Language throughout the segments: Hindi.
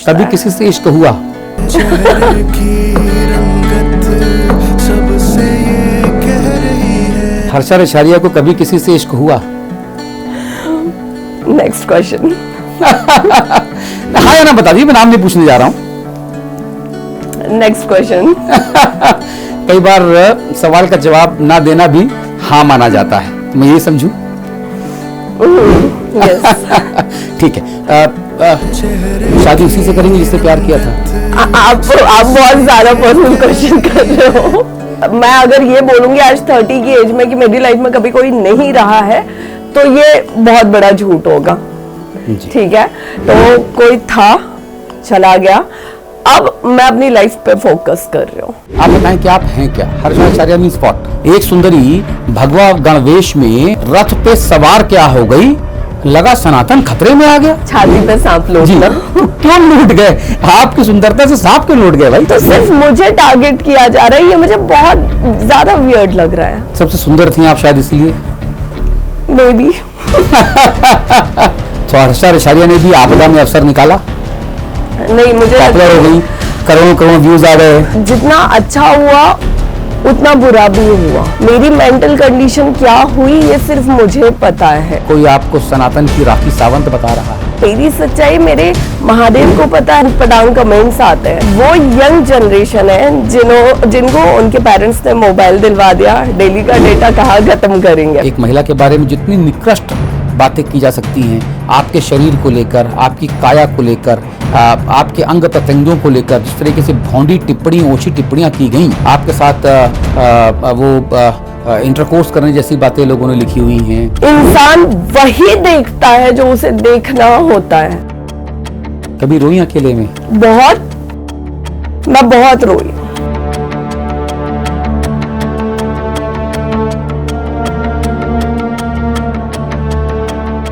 कभी किसी से इश्क हुआ? चेहरे की रंगत सबसे ये कह रही है। हर्षा रेशारिया को कभी किसी से इश्क हुआ? Next question. हाँ या ना बता दीजिए, मैं नाम नहीं पूछने जा रहा हूँ। Next question. कई बार सवाल का जवाब ना देना भी हाँ माना जाता है, तो मैं ये समझूं? ठीक है। शादी उसी से करेंगे जिससे प्यार किया था? आप बहुत ज्यादा पर्सनल क्वेश्चन कर रहे हो। मैं अगर ये बोलूंगी आज 30 की एज में कि मेरी लाइफ में कभी कोई नहीं रहा है, तो ये बहुत बड़ा झूठ होगा। ठीक है, तो कोई था, चला गया, अब मैं अपनी लाइफ पे फोकस कर रही हूँ। आप बताएं कि आप हैं क्या? हर्षा रेशारिया मीन स्पॉट। एक सुंदरी भगवा गणवेश में रथ पे सवार क्या हो गई, लगा सनातन खतरे में आ गया। छाती पे सांप लूटना। तो क्यों लूट गए? आपकी सुंदरता से सांप क्यों लूट गए भाई? तो सिर्फ मुझे टारगेट किया जा रहा है, ये मुझे बहुत ज्यादा वियर्ड लग रहा है। सबसे सुंदर थी आप शायद इसलिए। May be. तो हर्षा रेशारिया ने भी आपदा में अवसर निकाला, नहीं, मुझे पॉपुलर हो गई, करोड़ों करोड़ों व्यूज आ गए। जितना अच्छा हुआ उतना बुरा भी हुआ। मेरी मेंटल कंडीशन क्या हुई ये सिर्फ मुझे पता है। कोई आपको सनातन की राखी सावंत बता रहा है? मेरी सच्चाई मेरे महादेव को पता है। पटांग कमेंट्स आते हैं, वो यंग जनरेशन है जिनको उनके पेरेंट्स ने मोबाइल दिलवा दिया, डेली का डेटा कहाँ खत्म करेंगे। एक महिला के बारे में जितनी निकृष्ट बातें की जा सकती हैं, आपके शरीर को लेकर, आपकी काया को लेकर, आपके अंग प्रत्यंगों को लेकर, जिस तरीके से भौंडी टिप्पणी, ओछी टिप्पणियां की गई, आपके साथ इंटरकोर्स करने जैसी बातें लोगों ने लिखी हुई हैं। इंसान वही देखता है जो उसे देखना होता है। कभी रोई अकेले में? बहुत, मैं बहुत रोई।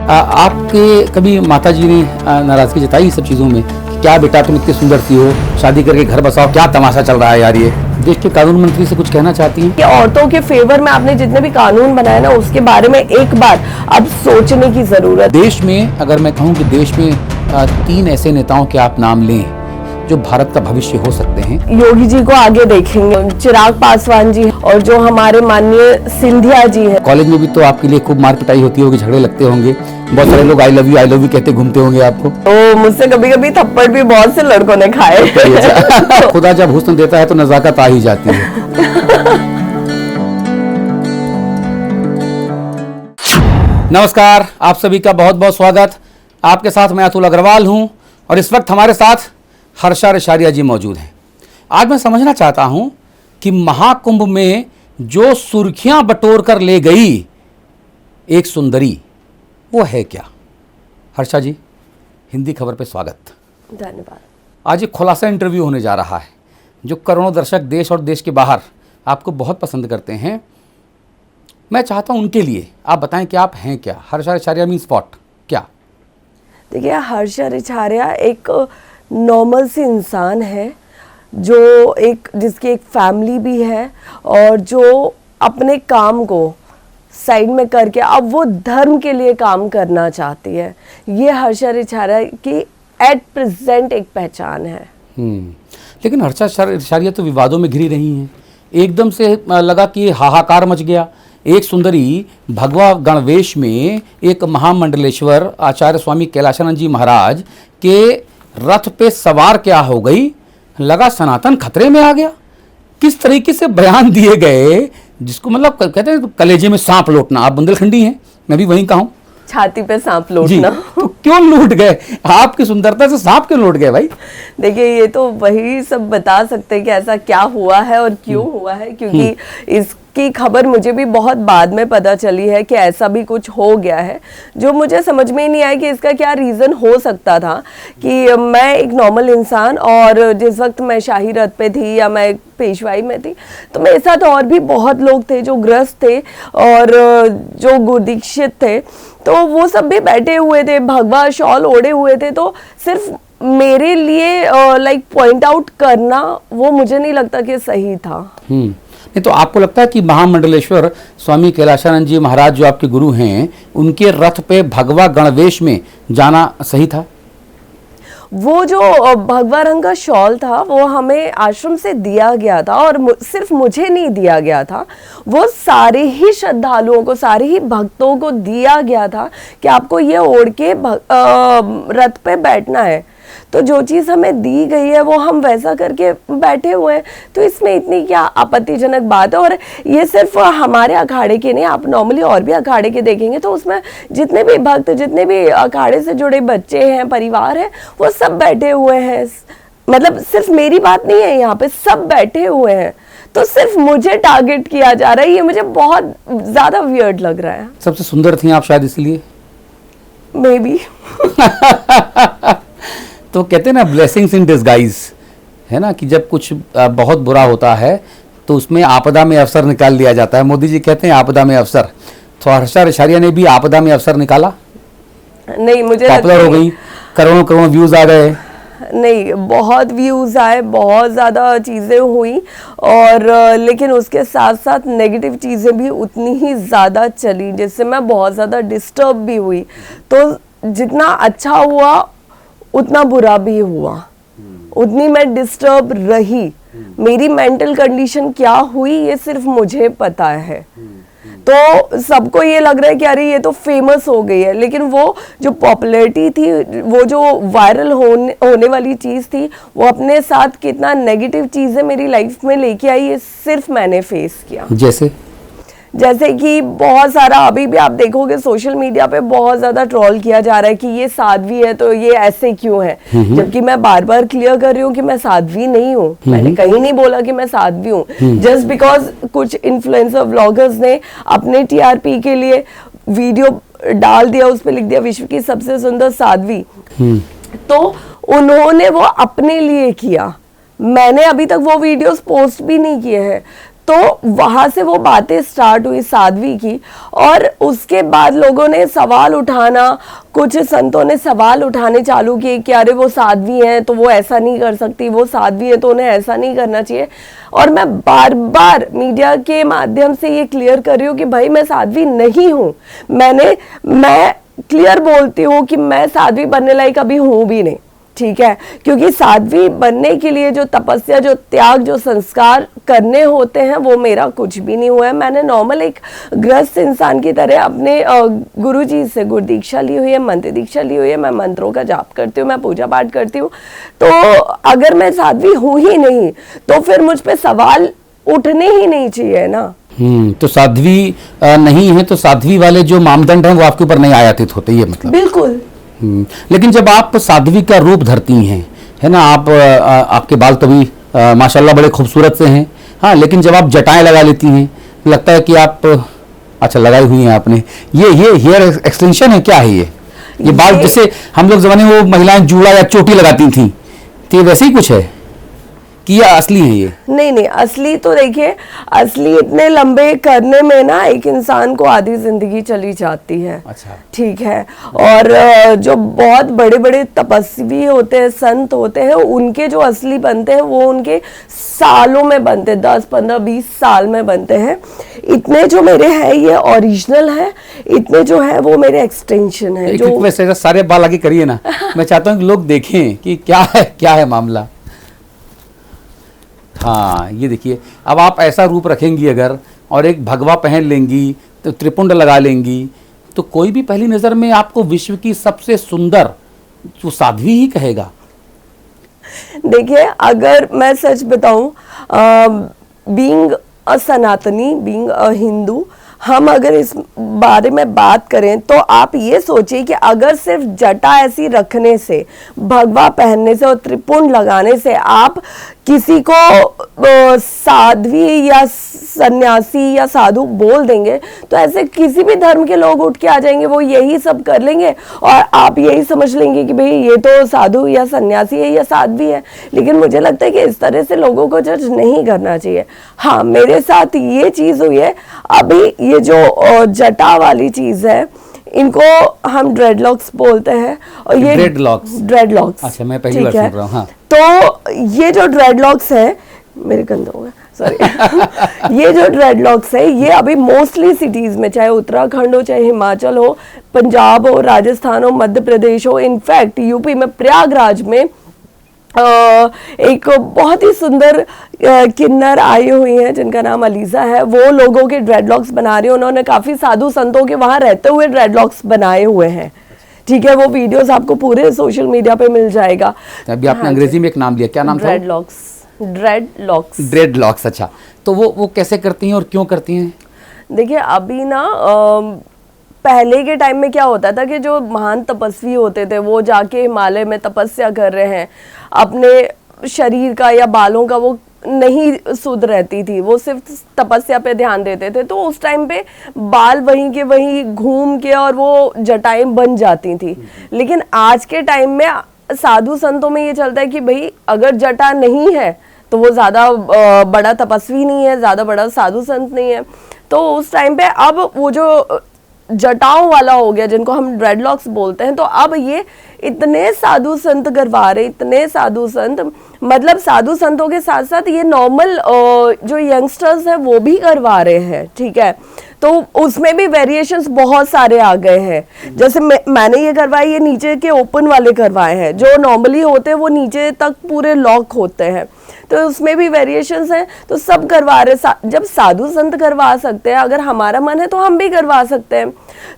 आपके कभी माताजी ने नाराजगी जताई सब चीजों में कि क्या बेटा तुम इतनी सुंदर सी हो, शादी करके घर बसाओ, क्या तमाशा चल रहा है यार? ये देश के कानून मंत्री से कुछ कहना चाहती हैं? कि औरतों के फेवर में आपने जितने भी कानून बनाए ना, उसके बारे में एक बार अब सोचने की जरूरत। देश में अगर मैं कहूँ कि देश में 3 ऐसे नेताओं के आप नाम लें जो भारत का भविष्य हो सकते हैं। योगी जी को आगे देखेंगे, चिराग पासवान जी, और जो हमारे माननीय सिंधिया जी है। कॉलेज में भी तो आपके लिए खूब मार पिटाई होती होगी, झगड़े लगते होंगे, बहुत सारे लोग आई लव यू कहते घूमते होंगे आपको। तो मुझसे कभी कभी थप्पड़ भी बहुत से लड़कों ने खाए। खुदा जब हुस्न देता है तो नजाकत आ ही जाती है। नमस्कार, आप सभी का बहुत बहुत स्वागत। आपके साथ मैं अतुल अग्रवाल हूं और इस वक्त हमारे साथ हर्षा रेशारिया जी मौजूद हैं। आज मैं समझना चाहता हूं कि महाकुंभ में जो सुर्खियां बटोर कर ले गई एक सुंदरी, वो है क्या? हर्षा जी, हिंदी खबर पे स्वागत। धन्यवाद। आज एक खुलासा इंटरव्यू होने जा रहा है जो करोड़ों दर्शक देश और देश के बाहर आपको बहुत पसंद करते हैं। मैं चाहता हूं उनके लिए आप बताएं कि आप हैं क्या? हर्षा रेशारिया मीन स्पॉट क्या? देखिए, हर्षा रेशारिया एक नॉर्मल सी इंसान है जो जिसकी एक फैमिली भी है और जो अपने काम को साइड में करके अब वो धर्म के लिए काम करना चाहती है। ये हर्षा रेशारिया की एट प्रेजेंट एक पहचान है। लेकिन हर्षा रेशारिया तो विवादों में घिरी रही हैं। एकदम से लगा कि हाहाकार मच गया। एक सुंदरी भगवा गणवेश में एक महामंडलेश्वर आचार्य स्वामी कैलाशानंद जी महाराज के रथ पे सवार क्या हो गई, लगा सनातन खतरे में आ गया। किस तरीके से बयान दिए गए, जिसको मतलब कहते हैं कलेजे में सांप लौटना। आप बुंदेलखंडी हैं, मैं भी वहीं का हूं। छाती पे सांप लौटना। तो क्यों लूट गए? आपकी सुंदरता से सांप क्यों लूट गए भाई? देखिए, ये तो वही सब बता सकते हैं कि ऐसा क्या हुआ है और क्यों हुआ है, क्योंकि इसकी खबर मुझे भी बहुत बाद में पता चली है कि ऐसा भी कुछ हो गया है, जो मुझे समझ में ही नहीं आया कि इसका क्या रीज़न हो सकता था। कि मैं एक नॉर्मल इंसान, और जिस वक्त मैं शाही रथ पे थी या मैं पेशवाई में थी, तो मेरे साथ और भी बहुत लोग थे जो ग्रस्त थे और जो गुरदीक्षित थे, तो वो सब भी बैठे हुए थे, भगवा शॉल ओढ़े हुए थे। तो सिर्फ मेरे लिए लाइक पॉइंट आउट करना, वो मुझे नहीं लगता कि सही था। नहीं तो आपको लगता है कि महामंडलेश्वर स्वामी कैलाशानंद जी महाराज जो आपके गुरु हैं, उनके रथ पे भगवा गणवेश में जाना सही था? वो जो भगवा रंग का शॉल था वो हमें आश्रम से दिया गया था, और सिर्फ मुझे नहीं दिया गया था, वो सारे ही श्रद्धालुओं को, सारे ही भक्तों को दिया गया था कि आपको ये ओढ़ के रथ पे बैठना है। तो जो चीज़ हमें दी गई है वो हम वैसा करके बैठे हुए हैं, तो इसमें इतनी क्या आपत्तिजनक बात है। और ये सिर्फ हमारे अखाड़े के नहीं, आप नॉर्मली और भी अखाड़े के देखेंगे तो उसमें जितने भी भक्त, जितने भी अखाड़े से जुड़े बच्चे हैं, परिवार है, वो सब बैठे हुए हैं। मतलब सिर्फ मेरी बात नहीं है, यहाँ पे सब बैठे हुए हैं, तो सिर्फ मुझे टारगेट किया जा रहा है, ये मुझे बहुत ज़्यादा वियर्ड लग रहा है। सबसे सुंदर थी आप शायद इसलिए, मे बी। तो कहते हैं ना ब्लेसिंग्स इन डिस्गाइज, है ना, कि जब कुछ बहुत बुरा होता है तो उसमें आपदा में अवसर निकाल लिया जाता है। मोदी जी कहते हैं आपदा में अवसर, तो हर्षा रिशारिया ने भी आपदा में अवसर निकाला, नहीं मुझे पॉपुलर हो गई, करोड़ों करोड़ों व्यूज आ गए। नहीं, बहुत व्यूज आए, बहुत ज़्यादा चीज़ें हुई, और लेकिन उसके साथ साथ नेगेटिव चीज़ें भी उतनी ही ज़्यादा चली, जिससे मैं बहुत ज़्यादा डिस्टर्ब भी हुई। तो जितना अच्छा हुआ उतना बुरा भी हुआ, उतनी मैं डिस्टर्ब रही। मेरी मेंटल कंडीशन क्या हुई ये सिर्फ मुझे पता है। तो सबको ये लग रहा है कि अरे ये तो फेमस हो गई है, लेकिन वो जो पॉपुलैरिटी थी, वो जो वायरल होने वाली चीज़ थी, वो अपने साथ कितना नेगेटिव चीज़ें मेरी लाइफ में लेके आई, ये सिर्फ मैंने फेस किया। जैसे कि बहुत सारा अभी भी आप देखोगे सोशल मीडिया पे बहुत ज़्यादा ट्रोल किया जा रहा है कि ये साध्वी है तो ये ऐसे क्यों है, जबकि मैं बार बार क्लियर कर रही हूँ कि मैं साध्वी नहीं हूँ। मैंने कहीं नहीं बोला कि मैं साध्वी हूँ, जस्ट बिकॉज कुछ इन्फ्लुएंसर व्लॉगर्स ने अपने टीआरपी के लिए वीडियो डाल दिया, उस पर लिख दिया विश्व की सबसे सुंदर साध्वी, तो उन्होंने वो अपने लिए किया। मैंने अभी तक वो वीडियोस पोस्ट भी नहीं किए हैं। तो वहां से वो बातें स्टार्ट हुई साध्वी की, और उसके बाद लोगों ने सवाल उठाना, कुछ संतों ने सवाल उठाने चालू किए कि अरे वो साध्वी हैं तो वो ऐसा नहीं कर सकती, वो साध्वी है तो उन्हें ऐसा नहीं करना चाहिए। और मैं बार बार मीडिया के माध्यम से ये क्लियर कर रही हूँ कि भाई मैं साध्वी नहीं हूँ। मैं क्लियर बोलती हूँ कि मैं साध्वी बनने लायक अभी हूँ भी नहीं, ठीक है, क्योंकि साध्वी बनने के लिए जो तपस्या, जो त्याग, जो संस्कार करने होते हैं वो मेरा कुछ भी नहीं हुआ है। मैंने नॉर्मल एक गृहस्थ इंसान की तरह अपने गुरुजी से गुरु दीक्षा ली हुई है, मंत्र दीक्षा ली हुई है, मैं मंत्रों का जाप करती हूँ, मैं पूजा पाठ करती हूँ। तो अगर मैं साध्वी हूँ ही नहीं तो फिर मुझ पे सवाल उठने ही नहीं चाहिए ना। तो साध्वी नहीं है तो साध्वी वाले जो मानदंड हैं वो आपके ऊपर नहीं आयातित होते, ये मतलब? बिल्कुल। लेकिन जब आप साध्वी का रूप धरती हैं, है ना, आप आपके बाल तो भी माशाल्लाह बड़े खूबसूरत से हैं, हाँ, लेकिन जब आप जटाएं लगा लेती हैं लगता है कि आप अच्छा लगाई हुई हैं आपने, ये हेयर एक्सटेंशन है, क्या है ये बाल जैसे हम लोग जमाने में वो महिलाएं जूड़ा या चोटी लगाती थी, तो ये वैसे ही कुछ है कि ये असली है? ये नहीं, असली तो देखिए, असली इतने लंबे करने में ना एक इंसान को आधी जिंदगी चली जाती है। अच्छा, ठीक है। और जो बहुत बड़े बड़े तपस्वी होते हैं, संत होते हैं, उनके जो असली बनते हैं वो उनके सालों में बनते हैं, 10, 15, 20 साल में बनते हैं। इतने जो मेरे हैं ये ओरिजिनल है, इतने जो है वो मेरे एक्सटेंशन है। जो वैसे सारे बाल आगे करिए ना, मैं चाहता हूँ कि लोग देखें कि क्या है मामला। हाँ, ये देखिए, अब आप ऐसा रूप रखेंगी अगर और एक भगवा पहन लेंगी, तो त्रिपुंड लगा लेंगी, तो कोई भी पहली नज़र में आपको विश्व की सबसे सुंदर जो साध्वी ही कहेगा। देखिए, अगर मैं सच बताऊं, बीइंग अ सनातनी, बीइंग अ हिंदू, हम अगर इस बारे में बात करें तो आप ये सोचिए कि अगर सिर्फ जटा ऐसी रखने से, भगवा पहनने से और त्रिपुंड लगाने से आप किसी को साध्वी या सन्यासी या साधु बोल देंगे तो ऐसे किसी भी धर्म के लोग उठ के आ जाएंगे, वो यही सब कर लेंगे और आप यही समझ लेंगे कि भाई ये तो साधु या सन्यासी है या साध्वी है। लेकिन मुझे लगता है कि इस तरह से लोगों को जज नहीं करना चाहिए। हाँ, मेरे साथ ये चीज़ हुई है। अभी ये जो जटा वाली चीज़ है, इनको हम ड्रेडलॉक्स बोलते हैं, और ये ड्रेडलॉक्स। अच्छा, मैं पहली बार सुन रहा हूँ। हाँ। तो ये जो ड्रेडलॉक्स है, मेरे गंदा हो गया, सॉरी ये जो ड्रेडलॉक्स है ये अभी मोस्टली सिटीज में, चाहे उत्तराखंड हो, चाहे हिमाचल हो, पंजाब हो, राजस्थान हो, मध्य प्रदेश हो, इनफैक्ट यूपी में प्रयागराज में एक बहुत ही सुंदर किन्नर आई हुई हैं जिनका नाम अलीजा है, वो लोगों के ड्रेडलॉक्स बना रही है। उन्होंने काफी साधु संतों के वहां रहते हुए ड्रेडलॉक्स बनाए हुए हैं, ठीक है। वो वीडियोस आपको पूरे सोशल मीडिया पे मिल जाएगा। अभी आपने अंग्रेजी में एक नाम लिया, क्या नाम था? ड्रेडलॉक्स। अच्छा, तो वो कैसे करती हैं और क्यों करती हैं? देखिए अभी ना पहले के टाइम में क्या होता था कि जो महान तपस्वी होते थे वो जाके हिमालय में तपस्या कर रहे हैं, अपने शरीर का या बालों का वो नहीं सुध रहती थी, वो सिर्फ तपस्या पे ध्यान देते थे, तो उस टाइम पे बाल वहीं के वहीं घूम के और वो जटाएं बन जाती थी। लेकिन आज के टाइम में साधु संतों में ये चलता है कि भाई अगर जटा नहीं है तो वो ज्यादा बड़ा तपस्वी नहीं है, ज्यादा बड़ा साधु संत नहीं है। तो उस टाइम पे अब वो जो जटाओं वाला हो गया जिनको हम ड्रेडलॉक्स बोलते हैं, तो अब ये इतने साधु संत करवा रहे, इतने साधु संत, मतलब साधु संतों के साथ साथ ये नॉर्मल जो यंगस्टर्स हैं वो भी करवा रहे हैं, ठीक है। तो उसमें भी वेरिएशंस बहुत सारे आ गए हैं। जैसे मैंने ये करवाए, ये नीचे के ओपन वाले करवाए हैं, जो नॉर्मली होते हैं वो नीचे तक पूरे लॉक होते हैं, तो उसमें भी वेरिएशंस हैं। तो सब करवा रहे, जब साधु संत करवा सकते हैं, अगर हमारा मन है तो हम भी करवा सकते हैं।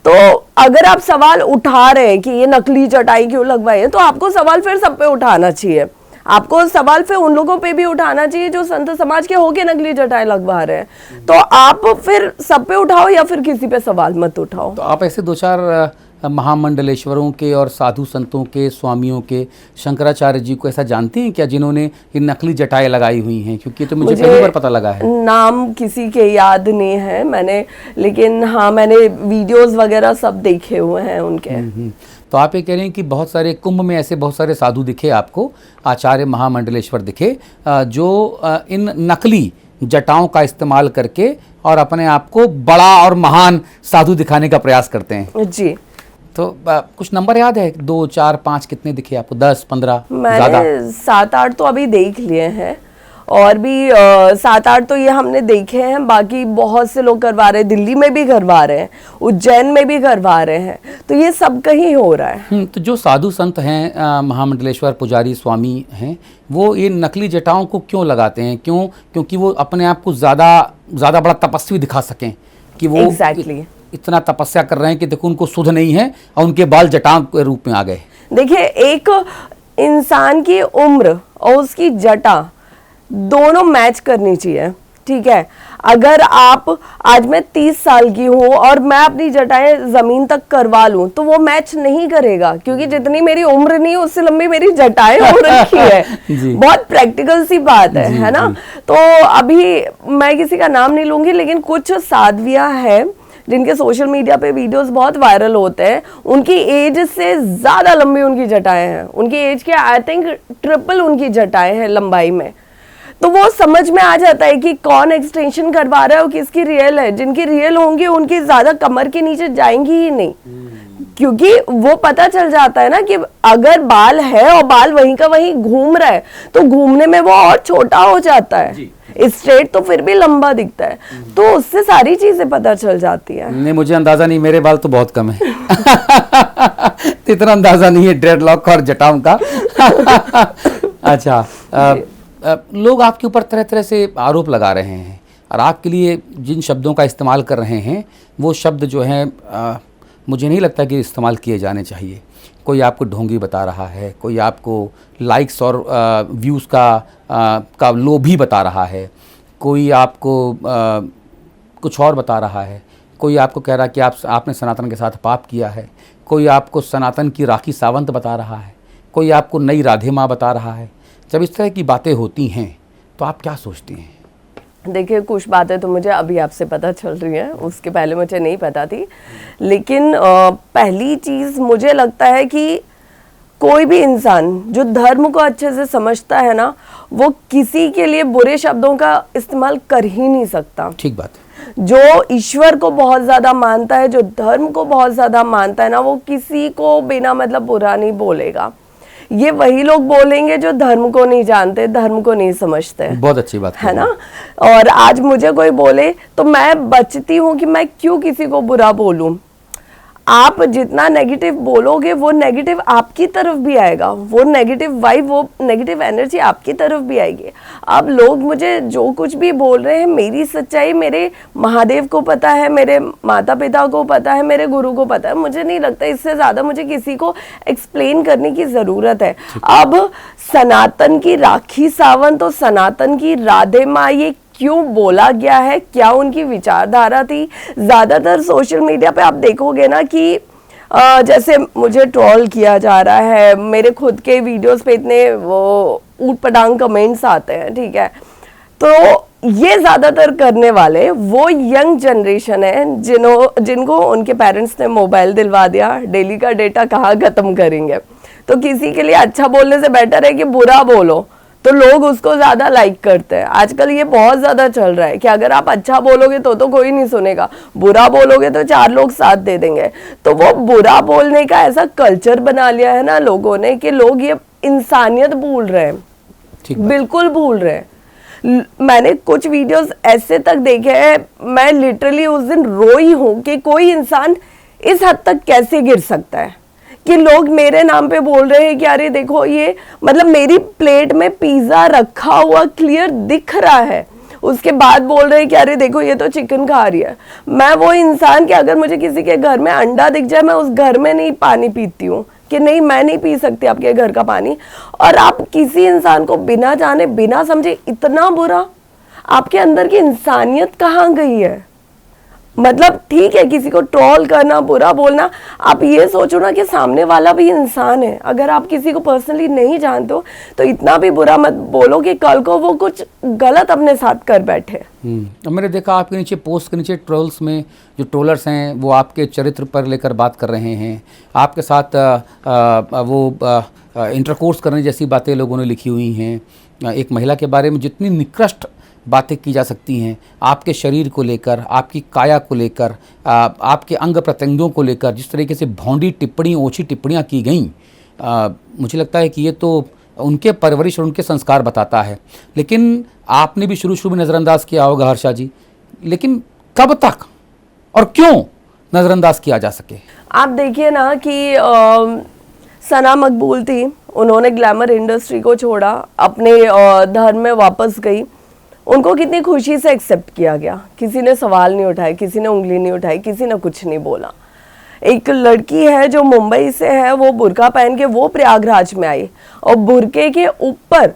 तो अगर आप सवाल उठा रहे हैं कि ये नकली चटाई क्यों लगवाई है, तो आपको सवाल फिर सब पे उठाना चाहिए। आपको सवाल फिर उन लोगों पे भी उठाना चाहिए जो संत समाज के होके नकली जटाएं लगवा रहे हैं। तो आप फिर सब पे उठाओ या फिर किसी पे सवाल मत उठाओ। तो आप ऐसे दो चार महामंडलेश्वरों के और साधु संतों के, स्वामियों के, शंकराचार्य जी को ऐसा जानती हैं क्या जिन्होंने ये नकली जटाएं लगाई हुई हैं? क्योंकि तो मुझे पहली बार पता लगा है। नाम किसी के याद नहीं है मैंने, लेकिन हाँ मैंने वीडियोस वगैरह सब देखे हुए हैं उनके। तो आप ये कह रहे हैं कि बहुत सारे कुंभ में ऐसे बहुत सारे साधु दिखे आपको, आचार्य महामंडलेश्वर दिखे, जो इन नकली जटाओं का इस्तेमाल करके और अपने आप को बड़ा और महान साधु दिखाने का प्रयास करते हैं जी। तो कुछ नंबर याद है? 2, 4, 5 कितने दिखे आपको? 10, 15? मैंने 7-8 तो अभी देख लिए हैं, और भी 7-8 तो ये हमने देखे हैं। बाकी बहुत से लोग करवा रहे हैं, दिल्ली में भी करवा रहे हैं, उज्जैन में भी करवा रहे हैं, तो ये सब कहीं हो रहा है। तो जो साधु संत हैं, महामंडलेश्वर पुजारी स्वामी हैं, वो ये नकली जटाओं को क्यों लगाते हैं? क्योंकि वो अपने आप को ज़्यादा बड़ा तपस्वी दिखा सकें कि वो Exactly. इतना तपस्या कर रहे हैं कि देखो उनको सुध नहीं है और उनके बाल जटाओं के रूप में आ गए। देखिए, एक इंसान की उम्र और उसकी जटा दोनों मैच करनी चाहिए, ठीक है। अगर आज मैं 30 साल की हूँ और मैं अपनी जटाएं जमीन तक करवा लूं तो वो मैच नहीं करेगा, क्योंकि जितनी मेरी उम्र नहीं उससे लंबी मेरी जटाएं हो रखी है। बहुत प्रैक्टिकल सी बात है ना। तो अभी मैं किसी का नाम नहीं लूंगी, लेकिन कुछ साध्वियां हैं जिनके सोशल मीडिया पे वीडियोस बहुत वायरल होते हैं, उनकी एज से ज्यादा लंबी उनकी जटाएं हैं। उनकी एज के आई थिंक ट्रिपल उनकी जटाएं हैं लंबाई में। तो वो समझ में आ जाता है कि कौन एक्सटेंशन करवा रहा है और किसकी रियल है। जिनकी रियल होंगी उनकी ज्यादा कमर के नीचे जाएंगी ही नहीं, क्योंकि वो पता चल जाता है ना कि अगर बाल है और बाल वहीं का वहीं घूम रहा है तो घूमने में वो और छोटा हो जाता है, स्ट्रेट तो फिर भी लंबा दिखता है। तो उससे सारी चीजें पता चल जाती है। नहीं, मुझे अंदाजा नहीं, मेरे बाल तो बहुत कम है। इतना अंदाजा नहीं है ड्रेडलॉक और जटाओं का। अच्छा, लोग आपके ऊपर तरह तरह से आरोप लगा रहे हैं और आपके लिए जिन शब्दों का इस्तेमाल कर रहे हैं वो शब्द जो हैं मुझे नहीं लगता कि इस्तेमाल किए जाने चाहिए। कोई आपको ढोंगी बता रहा है, कोई आपको लाइक्स और व्यूज़ का लोभी बता रहा है, कोई आपको कुछ और बता रहा है, कोई आपको कह रहा है कि आपने सनातन के साथ पाप किया है, कोई आपको सनातन की राखी सावंत बता रहा है, कोई आपको नई राधे माँ बता रहा है। जब इस तरह की बातें होती हैं तो आप क्या सोचती हैं? देखिए, कुछ बातें तो मुझे अभी आपसे पता चल रही हैं, उसके पहले मुझे नहीं पता थी। लेकिन पहली चीज़ मुझे लगता है कि कोई भी इंसान जो धर्म को अच्छे से समझता है ना, वो किसी के लिए बुरे शब्दों का इस्तेमाल कर ही नहीं सकता। ठीक बात है। जो ईश्वर को बहुत ज़्यादा मानता है, जो धर्म को बहुत ज़्यादा मानता है ना, वो किसी को बिना मतलब बुरा नहीं बोलेगा। ये वही लोग बोलेंगे जो धर्म को नहीं जानते, धर्म को नहीं समझते। बहुत अच्छी बात है ना। और आज मुझे कोई बोले तो मैं बचती हूँ कि मैं क्यों किसी को बुरा बोलूं। आप जितना नेगेटिव बोलोगे वो नेगेटिव आपकी तरफ भी आएगा, वो नेगेटिव वाइब, वो नेगेटिव एनर्जी आपकी तरफ भी आएगी। अब लोग मुझे जो कुछ भी बोल रहे हैं, मेरी सच्चाई मेरे महादेव को पता है, मेरे माता पिता को पता है, मेरे गुरु को पता है। मुझे नहीं लगता इससे ज़्यादा मुझे किसी को एक्सप्लेन करने की ज़रूरत है। अब सनातन की राखी सावंत और सनातन की राधे माँ, ये क्यों बोला गया है, क्या उनकी विचारधारा थी। ज़्यादातर सोशल मीडिया पे आप देखोगे ना कि जैसे मुझे ट्रोल किया जा रहा है, मेरे खुद के वीडियोस पे इतने वो ऊट पटांग कमेंट्स आते हैं, ठीक है। तो ये ज़्यादातर करने वाले वो यंग जनरेशन है जिनको उनके पेरेंट्स ने मोबाइल दिलवा दिया, डेली का डेटा कहाँ ख़त्म करेंगे। तो किसी के लिए अच्छा बोलने से बेटर है कि बुरा बोलो, तो लोग उसको ज्यादा लाइक करते हैं। आजकल ये बहुत ज्यादा चल रहा है कि अगर आप अच्छा बोलोगे तो कोई नहीं सुनेगा, बुरा बोलोगे तो 4 लोग साथ दे देंगे। तो वो बुरा बोलने का ऐसा कल्चर बना लिया है ना लोगों ने कि लोग ये इंसानियत भूल रहे हैं, बिल्कुल भूल रहे हैं। मैंने कुछ वीडियोस ऐसे तक देखे हैं, मैं लिटरली उस दिन रोई हूं कि कोई इंसान इस हद तक कैसे गिर सकता है कि लोग मेरे नाम पे बोल रहे हैं कि अरे देखो ये, मतलब मेरी प्लेट में पिज्जा रखा हुआ क्लियर दिख रहा है, उसके बाद बोल रहे हैं कि अरे देखो ये तो चिकन खा रही है। मैं वो इंसान कि अगर मुझे किसी के घर में अंडा दिख जाए, मैं उस घर में नहीं पानी पीती हूँ कि नहीं मैं नहीं पी सकती आपके घर का पानी। और आप किसी इंसान को बिना जाने बिना समझे इतना बुरा, आपके अंदर की इंसानियत कहाँ गई है। मतलब ठीक है किसी को ट्रोल करना, बुरा बोलना, आप ये सोचो ना कि सामने वाला भी इंसान है। अगर आप किसी को पर्सनली नहीं जानते हो तो इतना भी बुरा मत बोलो कि कल को वो कुछ गलत अपने साथ कर बैठे। अब मैंने देखा आपके नीचे पोस्ट के नीचे ट्रोल्स में जो ट्रोलर्स हैं वो आपके चरित्र पर लेकर बात कर रहे हैं, आपके साथ इंटरकोर्स करने जैसी बातें लोगों ने लिखी हुई हैं। एक महिला के बारे में जितनी निकृष्ट बातें की जा सकती हैं, आपके शरीर को लेकर, आपकी काया को लेकर, आपके अंग प्रत्यंगों को लेकर जिस तरीके से भौंडी टिप्पणी, ओछी टिप्पणियाँ की गईं, मुझे लगता है कि ये तो उनके परवरिश और उनके संस्कार बताता है। लेकिन आपने भी शुरू में नज़रअंदाज किया होगा हर्षा जी, लेकिन कब तक और क्यों नज़रअंदाज किया जा सके? आप देखिए ना कि सना मकबूल थी, उन्होंने ग्लैमर इंडस्ट्री को छोड़ा, अपने धर्म में वापस गई, उनको कितनी खुशी से एक्सेप्ट किया गया, किसी ने सवाल नहीं उठाए, किसी ने उंगली नहीं उठाई, किसी ने कुछ नहीं बोला। एक लड़की है जो मुंबई से है, वो बुर्का पहन के वो प्रयागराज में आई और बुर्के के ऊपर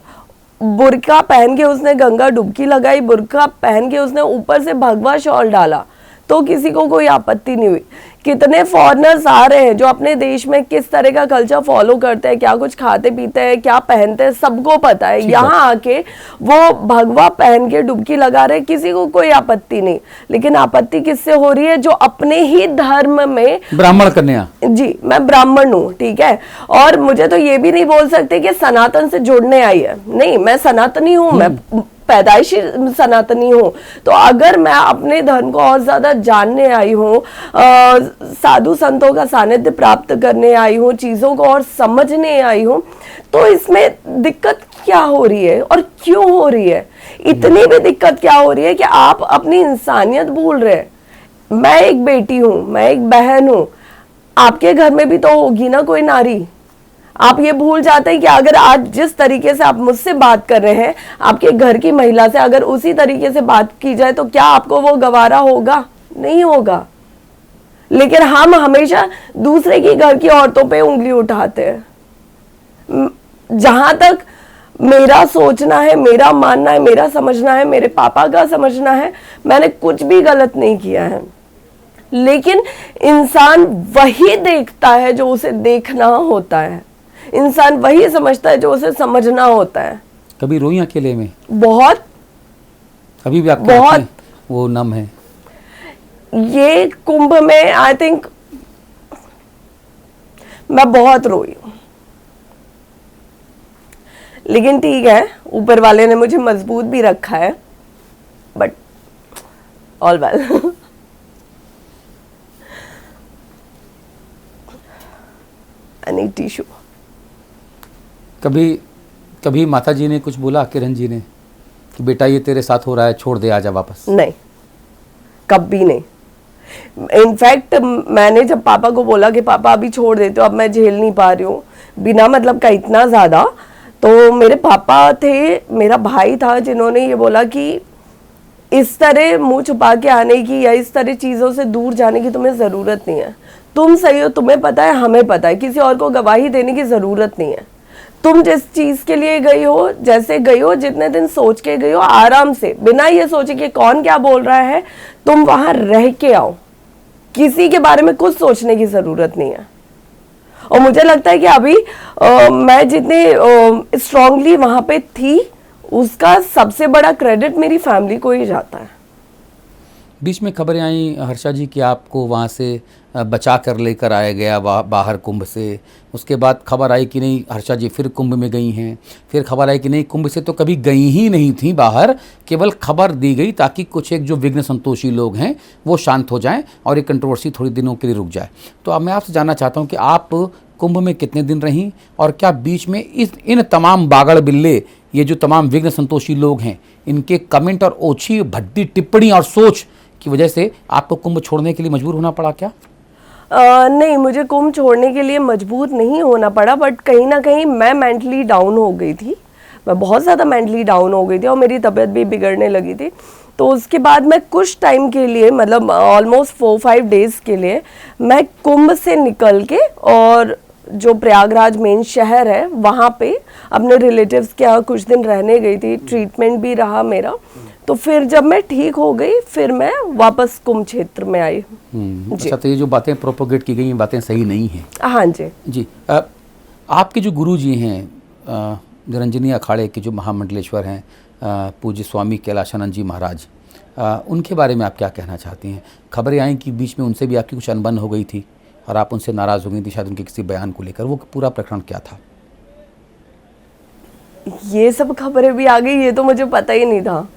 बुर्का पहन के उसने गंगा डुबकी लगाई, बुर्का पहन के उसने ऊपर से भगवा शॉल डाला, तो किसी को कोई आपत्ति नहीं हुई। कितने फॉरेनर्स आ रहे हैं जो अपने देश में किस तरह का कल्चर फॉलो करते हैं, क्या कुछ खाते पीते हैं, क्या पहनते हैं, सबको पता है। यहाँ आके वो भगवा पहन के डुबकी लगा रहे, किसी को कोई आपत्ति नहीं। लेकिन आपत्ति किससे हो रही है? जो अपने ही धर्म में ब्राह्मण कन्या, जी मैं ब्राह्मण हूँ, ठीक है, और मुझे तो ये भी नहीं बोल सकते कि सनातन से जुड़ने आई है। नहीं, मैं सनातनी हूँ, मैं पैदाइशी सनातनी हूँ। तो अगर मैं अपने धर्म को और ज्यादा जानने आई हूँ, साधु संतों का सानिध्य प्राप्त करने आई हूँ, चीजों को और समझने आई हूँ, तो इसमें दिक्कत क्या हो रही है और क्यों हो रही है? इतनी भी दिक्कत क्या हो रही है कि आप अपनी इंसानियत भूल रहे हैं। मैं एक बेटी हूँ, मैं एक बहन हूँ, आपके घर में भी तो होगी ना कोई नारी। आप ये भूल जाते हैं कि अगर आज जिस तरीके से आप मुझसे बात कर रहे हैं, आपके घर की महिला से अगर उसी तरीके से बात की जाए तो क्या आपको वो गवारा होगा? नहीं होगा। लेकिन हम हमेशा दूसरे की घर की औरतों पे उंगली उठाते हैं। जहां तक मेरा सोचना है, मेरा मानना है, मेरा समझना है, मेरे पापा का समझना है, मैंने कुछ भी गलत नहीं किया है। लेकिन इंसान वही देखता है जो उसे देखना होता है, इंसान वही समझता है जो उसे समझना होता है। कभी रोई अकेले में? बहुत। अभी भी आपके बहुत वो नम है। ये कुंभ में आई थिंक मैं बहुत रोई हूं, लेकिन ठीक है, ऊपर वाले ने मुझे मजबूत भी रखा है, but all well. I need tissue. कभी कभी माता जी ने कुछ बोला, किरण जी ने, कि बेटा ये तेरे साथ हो रहा है, छोड़ दे, आजा वापस? नहीं, कभी नहीं। इनफैक्ट मैंने जब पापा को बोला कि पापा अभी छोड़ देते हो, अब मैं झेल नहीं पा रही हूँ बिना मतलब का इतना ज़्यादा, तो मेरे पापा थे, मेरा भाई था, जिन्होंने ये बोला कि इस तरह मुंह छुपा के आने की या इस तरह चीज़ों से दूर जाने की तुम्हें ज़रूरत नहीं है। तुम सही हो, तुम्हें पता है, हमें पता है, किसी और को गवाही देने की ज़रूरत नहीं है। तुम जिस चीज़ के लिए गई हो, जैसे गई हो, जितने दिन सोच के गई हो, आराम से, बिना ये सोचे कि कौन क्या बोल रहा है, तुम वहां रह के आओ। किसी के बारे में कुछ सोचने की ज़रूरत नहीं है। और मुझे लगता है कि अभी मैं जितने स्ट्रांगली वहां पे थी, उसका सबसे बड़ा क्रेडिट मेरी फैमिली को ही जाता है। बीच में खबरें आई हर्षा जी कि आपको वहाँ से बचा कर लेकर आया गया बाहर कुंभ से। उसके बाद खबर आई कि नहीं, हर्षा जी फिर कुंभ में गई हैं। फिर खबर आई कि नहीं, कुंभ से तो कभी गई ही नहीं थी बाहर, केवल खबर दी गई ताकि कुछ एक जो विघ्न संतोषी लोग हैं वो शांत हो जाएं और ये कंट्रोवर्सी थोड़ी दिनों के लिए रुक जाए। तो अब मैं आपसे जानना चाहता हूँ कि आप कुंभ में कितने दिन रहीं, और क्या बीच में इन तमाम बागड़ बिल्ले, ये जो तमाम विघ्न संतोषी लोग हैं, इनके कमेंट और ओछी भद्दी टिप्पणी और सोच की वजह से आपको कुंभ छोड़ने के लिए मजबूर होना पड़ा क्या? नहीं, मुझे कुंभ छोड़ने के लिए मजबूर नहीं होना पड़ा, बट कहीं ना कहीं मैं मेंटली डाउन हो गई थी। मैं बहुत ज़्यादा मेंटली डाउन हो गई थी और मेरी तबीयत भी बिगड़ने लगी थी। तो उसके बाद मैं कुछ टाइम के लिए, मतलब ऑलमोस्ट 4-5 डेज़ के लिए, मैं कुंभ से निकल के और जो प्रयागराज मेन शहर है वहाँ पे अपने रिलेटिव्स के यहाँ कुछ दिन रहने गई थी। ट्रीटमेंट भी रहा मेरा। तो फिर जब मैं ठीक हो गई, फिर मैं वापस कुंभ क्षेत्र में आई। अच्छा, तो ये जो बातें प्रोपोगेट की गई, ये बातें सही नहीं हैं? हाँ जी जी। आपके जो गुरु जी हैं, निरंजनी अखाड़े के जो महामंडलेश्वर हैं, पूज्य स्वामी कैलाशानंद जी महाराज, उनके बारे में आप क्या कहना चाहती हैं? खबरें आई कि बीच में उनसे भी आपकी कुछ अनबन हो गई थी और आप उनसे नाराज़ हो गई थी शायद उनके किसी बयान को लेकर। वो पूरा प्रकरण क्या था? ये सब खबरें भी आ गई, ये तो मुझे पता ही नहीं था।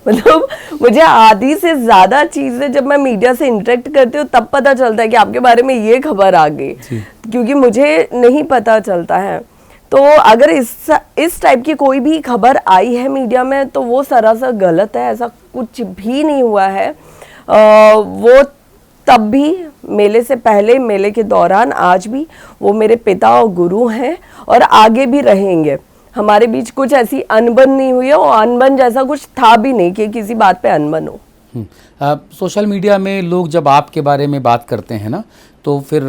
मतलब मुझे आधी से ज्यादा चीजें जब मैं मीडिया से इंटरेक्ट करती हूँ तब पता चलता है कि आपके बारे में ये खबर आ गई, क्योंकि मुझे नहीं पता चलता है। तो अगर इस टाइप की कोई भी खबर आई है मीडिया में तो वो सरासर गलत है। ऐसा कुछ भी नहीं हुआ है। वो तब भी, मेले से पहले, मेले के दौरान, आज भी वो मेरे पिता और गुरु हैं और आगे भी रहेंगे। हमारे बीच कुछ ऐसी अनबन नहीं हुई है और अनबन जैसा कुछ था भी नहीं कि किसी बात पे अनबन हो। सोशल मीडिया में लोग जब आपके बारे में बात करते हैं ना, तो फिर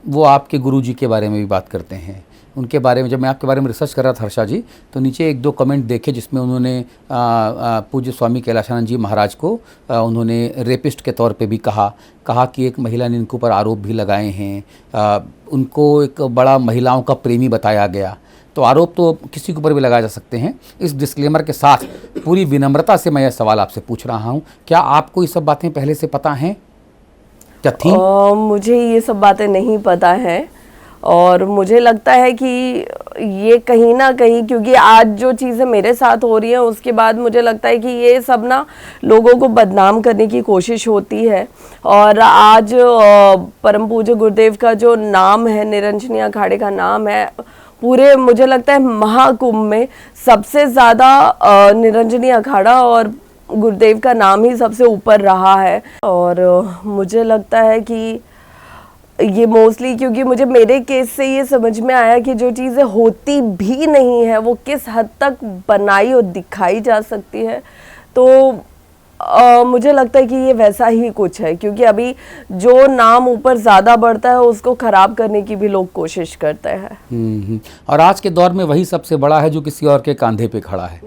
वो आपके गुरुजी के बारे में भी बात करते हैं। उनके बारे में, जब मैं आपके बारे में रिसर्च कर रहा था हर्षा जी, तो नीचे 1-2 कमेंट देखे जिसमें उन्होंने पूज्य स्वामी कैलाशानंद जी महाराज को उन्होंने रेपिस्ट के तौर पे भी कहा कि एक महिला ने इनके ऊपर आरोप भी लगाए हैं। उनको एक बड़ा महिलाओं का प्रेमी बताया गया। तो आरोप तो किसी के ऊपर भी लगाए जा सकते हैं। इस डिस्क्लेमर के साथ पूरी विनम्रता से मैं यह सवाल आपसे पूछ रहा हूँ, क्या आपको ये सब बातें पहले से पता हैं? क्या थी? मुझे ये सब बातें नहीं पता हैं और मुझे लगता है कि ये कहीं ना कहीं, क्योंकि आज जो चीज़ें मेरे साथ हो रही हैं उसके बाद मुझे लगता है कि ये सब ना लोगों को बदनाम करने की कोशिश होती है। और आज परम पूज्य गुरुदेव का जो नाम है, निरंजनी अखाड़े का नाम है, पूरे मुझे लगता है महाकुंभ में सबसे ज़्यादा निरंजनी अखाड़ा और गुरुदेव का नाम ही सबसे ऊपर रहा है। और मुझे लगता है कि ये मोस्टली, क्योंकि मुझे मेरे केस से ये समझ में आया कि जो चीज़ें होती भी नहीं है वो किस हद तक बनाई और दिखाई जा सकती है। तो मुझे लगता है कि ये वैसा ही कुछ है, क्योंकि अभी जो नाम ऊपर ज़्यादा बढ़ता है उसको ख़राब करने की भी लोग कोशिश करते हैं। और आज के दौर में वही सबसे बड़ा है जो किसी और के कंधे पे खड़ा है।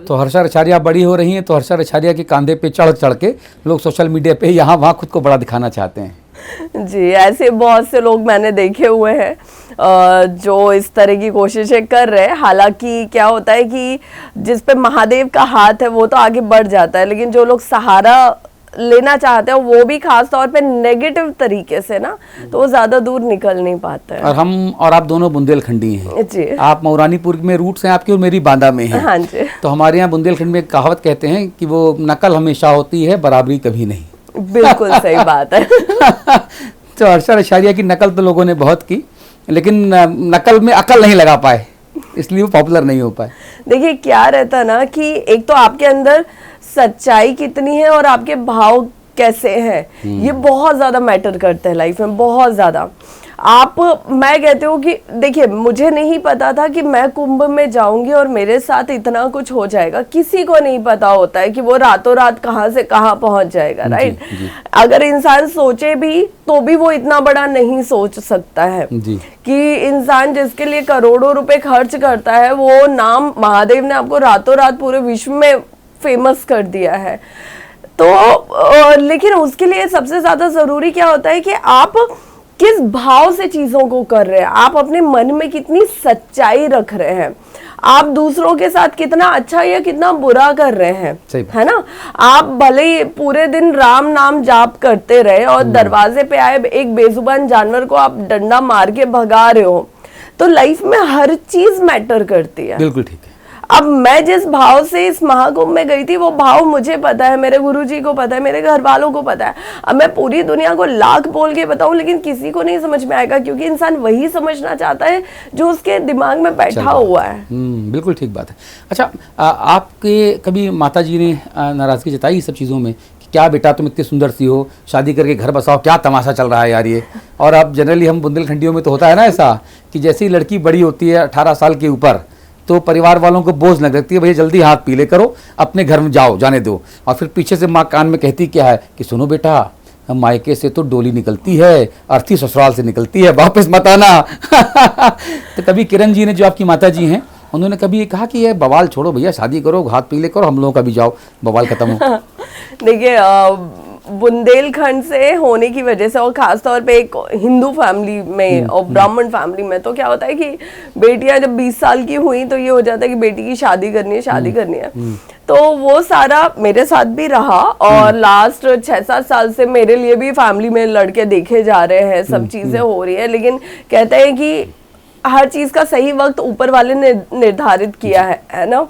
तो हर्षा रछारिया बड़ी हो रही हैं, तो हर्षा रछारिया के कंधे पे चढ़ के लोग सोशल मीडिया पे यहाँ वहाँ खुद को बड़ा दिखाना चाहते हैं। जी, ऐसे बहुत से लोग मैंने देखे हुए हैं जो इस तरह की कोशिशें कर रहे हैं। हालांकि क्या होता है कि जिस पे महादेव का हाथ है वो तो आगे बढ़ जाता है, लेकिन जो लोग सहारा लेना चाहते हैं वो भी खास तौर पे नेगेटिव तरीके से ना, तो वो ज्यादा दूर निकल नहीं पाते हैं। और हम और आप दोनों बुंदेलखंडी हैं जी। आप मऊरानीपुर में रूट्स हैं आपकी और मेरी बांदा में है। हाँ जी। तो हमारे यहाँ बुंदेलखंड में कहावत कहते हैं कि वो नकल हमेशा होती है, बराबरी कभी नहीं। बिल्कुल सही बात है। तो हर्षा रछारिया की नकल तो लोगों ने बहुत की, लेकिन नकल में अकल नहीं लगा पाए, इसलिए वो पॉपुलर नहीं हो पाए। देखिए क्या रहता ना कि एक तो आपके अंदर सच्चाई कितनी है और आपके भाव कैसे हैं, ये बहुत ज्यादा मैटर करते हैं लाइफ में, बहुत ज्यादा। मैं कहती हूँ कि देखिए मुझे नहीं पता था कि मैं कुंभ में जाऊंगी और मेरे साथ इतना कुछ हो जाएगा, किसी को नहीं पता होता है कि वो रातों रात कहाँ से कहाँ पहुंच जाएगा, राइट। अगर इंसान सोचे भी तो भी वो इतना बड़ा नहीं सोच सकता है कि इंसान जिसके लिए करोड़ों रुपए खर्च करता है, वो नाम महादेव ने आपको रातों रात पूरे विश्व में फेमस कर दिया है। तो लेकिन उसके लिए सबसे ज्यादा जरूरी क्या होता है कि आप किस भाव से चीजों को कर रहे हैं, आप अपने मन में कितनी सच्चाई रख रहे हैं, आप दूसरों के साथ कितना अच्छा या कितना बुरा कर रहे हैं, है ना। आप भले ही पूरे दिन राम नाम जाप करते रहे और दरवाजे पे आए एक बेजुबान जानवर को आप डंडा मार के भगा रहे हो, तो लाइफ में हर चीज मैटर करती है। बिल्कुल ठीक है। अब मैं जिस भाव से इस महाकुंभ में गई थी, वो भाव मुझे पता है, मेरे गुरुजी को पता है, मेरे घर वालों को पता है। अब मैं पूरी दुनिया को लाख बोल के बताऊं लेकिन किसी को नहीं समझ में आएगा, क्योंकि इंसान वही समझना चाहता है जो उसके दिमाग में बैठा हुआ है। बिल्कुल ठीक बात है। अच्छा, आपके कभी माता जी ने नाराजगी जताई इस सब चीज़ों में कि क्या बेटा तुम इतनी सुंदर सी हो, शादी करके घर बसाओ, क्या तमाशा चल रहा है यार ये। और अब जनरली हम बुंदेलखंडियों में तो होता है ना ऐसा कि जैसे ही लड़की बड़ी होती है 18 साल के ऊपर, तो परिवार वालों को बोझ लग लगती है, भैया जल्दी हाथ पीले करो, अपने घर में जाओ, जाने दो। और फिर पीछे से माँ कान में कहती क्या है कि सुनो बेटा, मायके से तो डोली निकलती है, अर्थी ससुराल से निकलती है, वापस मत आना। तो कभी किरण जी ने, जो आपकी माता जी हैं, उन्होंने कभी ये कहा कि ये बवाल छोड़ो भैया, शादी करो, हाथ पीले करो, हम लोगों का भी जाओ, बवाल खत्म हो। देखिए बुंदेलखंड से होने की वजह से और खासतौर पे एक हिंदू फैमिली में और ब्राह्मण फैमिली में, तो क्या होता है कि बेटियां जब 20 साल की हुई तो ये हो जाता है कि बेटी की शादी करनी है, शादी करनी है। तो वो सारा मेरे साथ भी रहा और लास्ट 6-7 साल से मेरे लिए भी फैमिली में लड़के देखे जा रहे हैं, सब चीजें हो रही है। लेकिन कहते हैं कि हर चीज का सही वक्त ऊपर वाले ने निर्धारित किया है ना।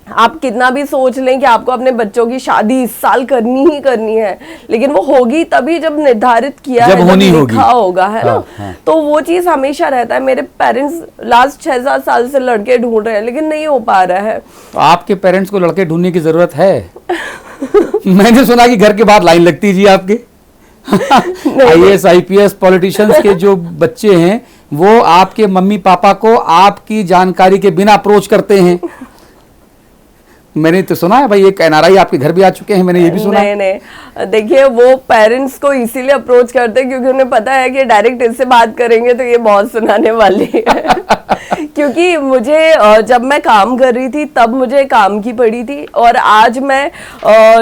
आप कितना भी सोच लें कि आपको अपने बच्चों की शादी इस साल करनी ही करनी है, लेकिन वो होगी तभी जब निर्धारित किया है, जब लिखा होगा, है ना। हाँ। तो वो चीज हमेशा रहता है। मेरे पेरेंट्स लास्ट 6-7 साल से लड़के ढूंढ रहे हैं लेकिन नहीं हो पा रहा है। तो आपके पेरेंट्स को लड़के ढूंढने की जरूरत है। मैंने सुना कि घर के बाहर लाइन लगती जी आपके। IAS IPS पॉलिटिशियंस के जो बच्चे हैं वो आपके मम्मी पापा को आपकी जानकारी के बिना अप्रोच करते हैं। मैंने तो सुना है भाई, एक NRI आपके घर भी आ चुके हैं, मैंने ये भी सुना। नहीं, देखिए वो पेरेंट्स को इसीलिए अप्रोच करते हैं क्योंकि उन्हें पता है कि डायरेक्ट इससे बात करेंगे तो ये बहुत सुनाने वाली है। क्योंकि मुझे जब मैं काम कर रही थी तब मुझे काम की पड़ी थी, और आज मैं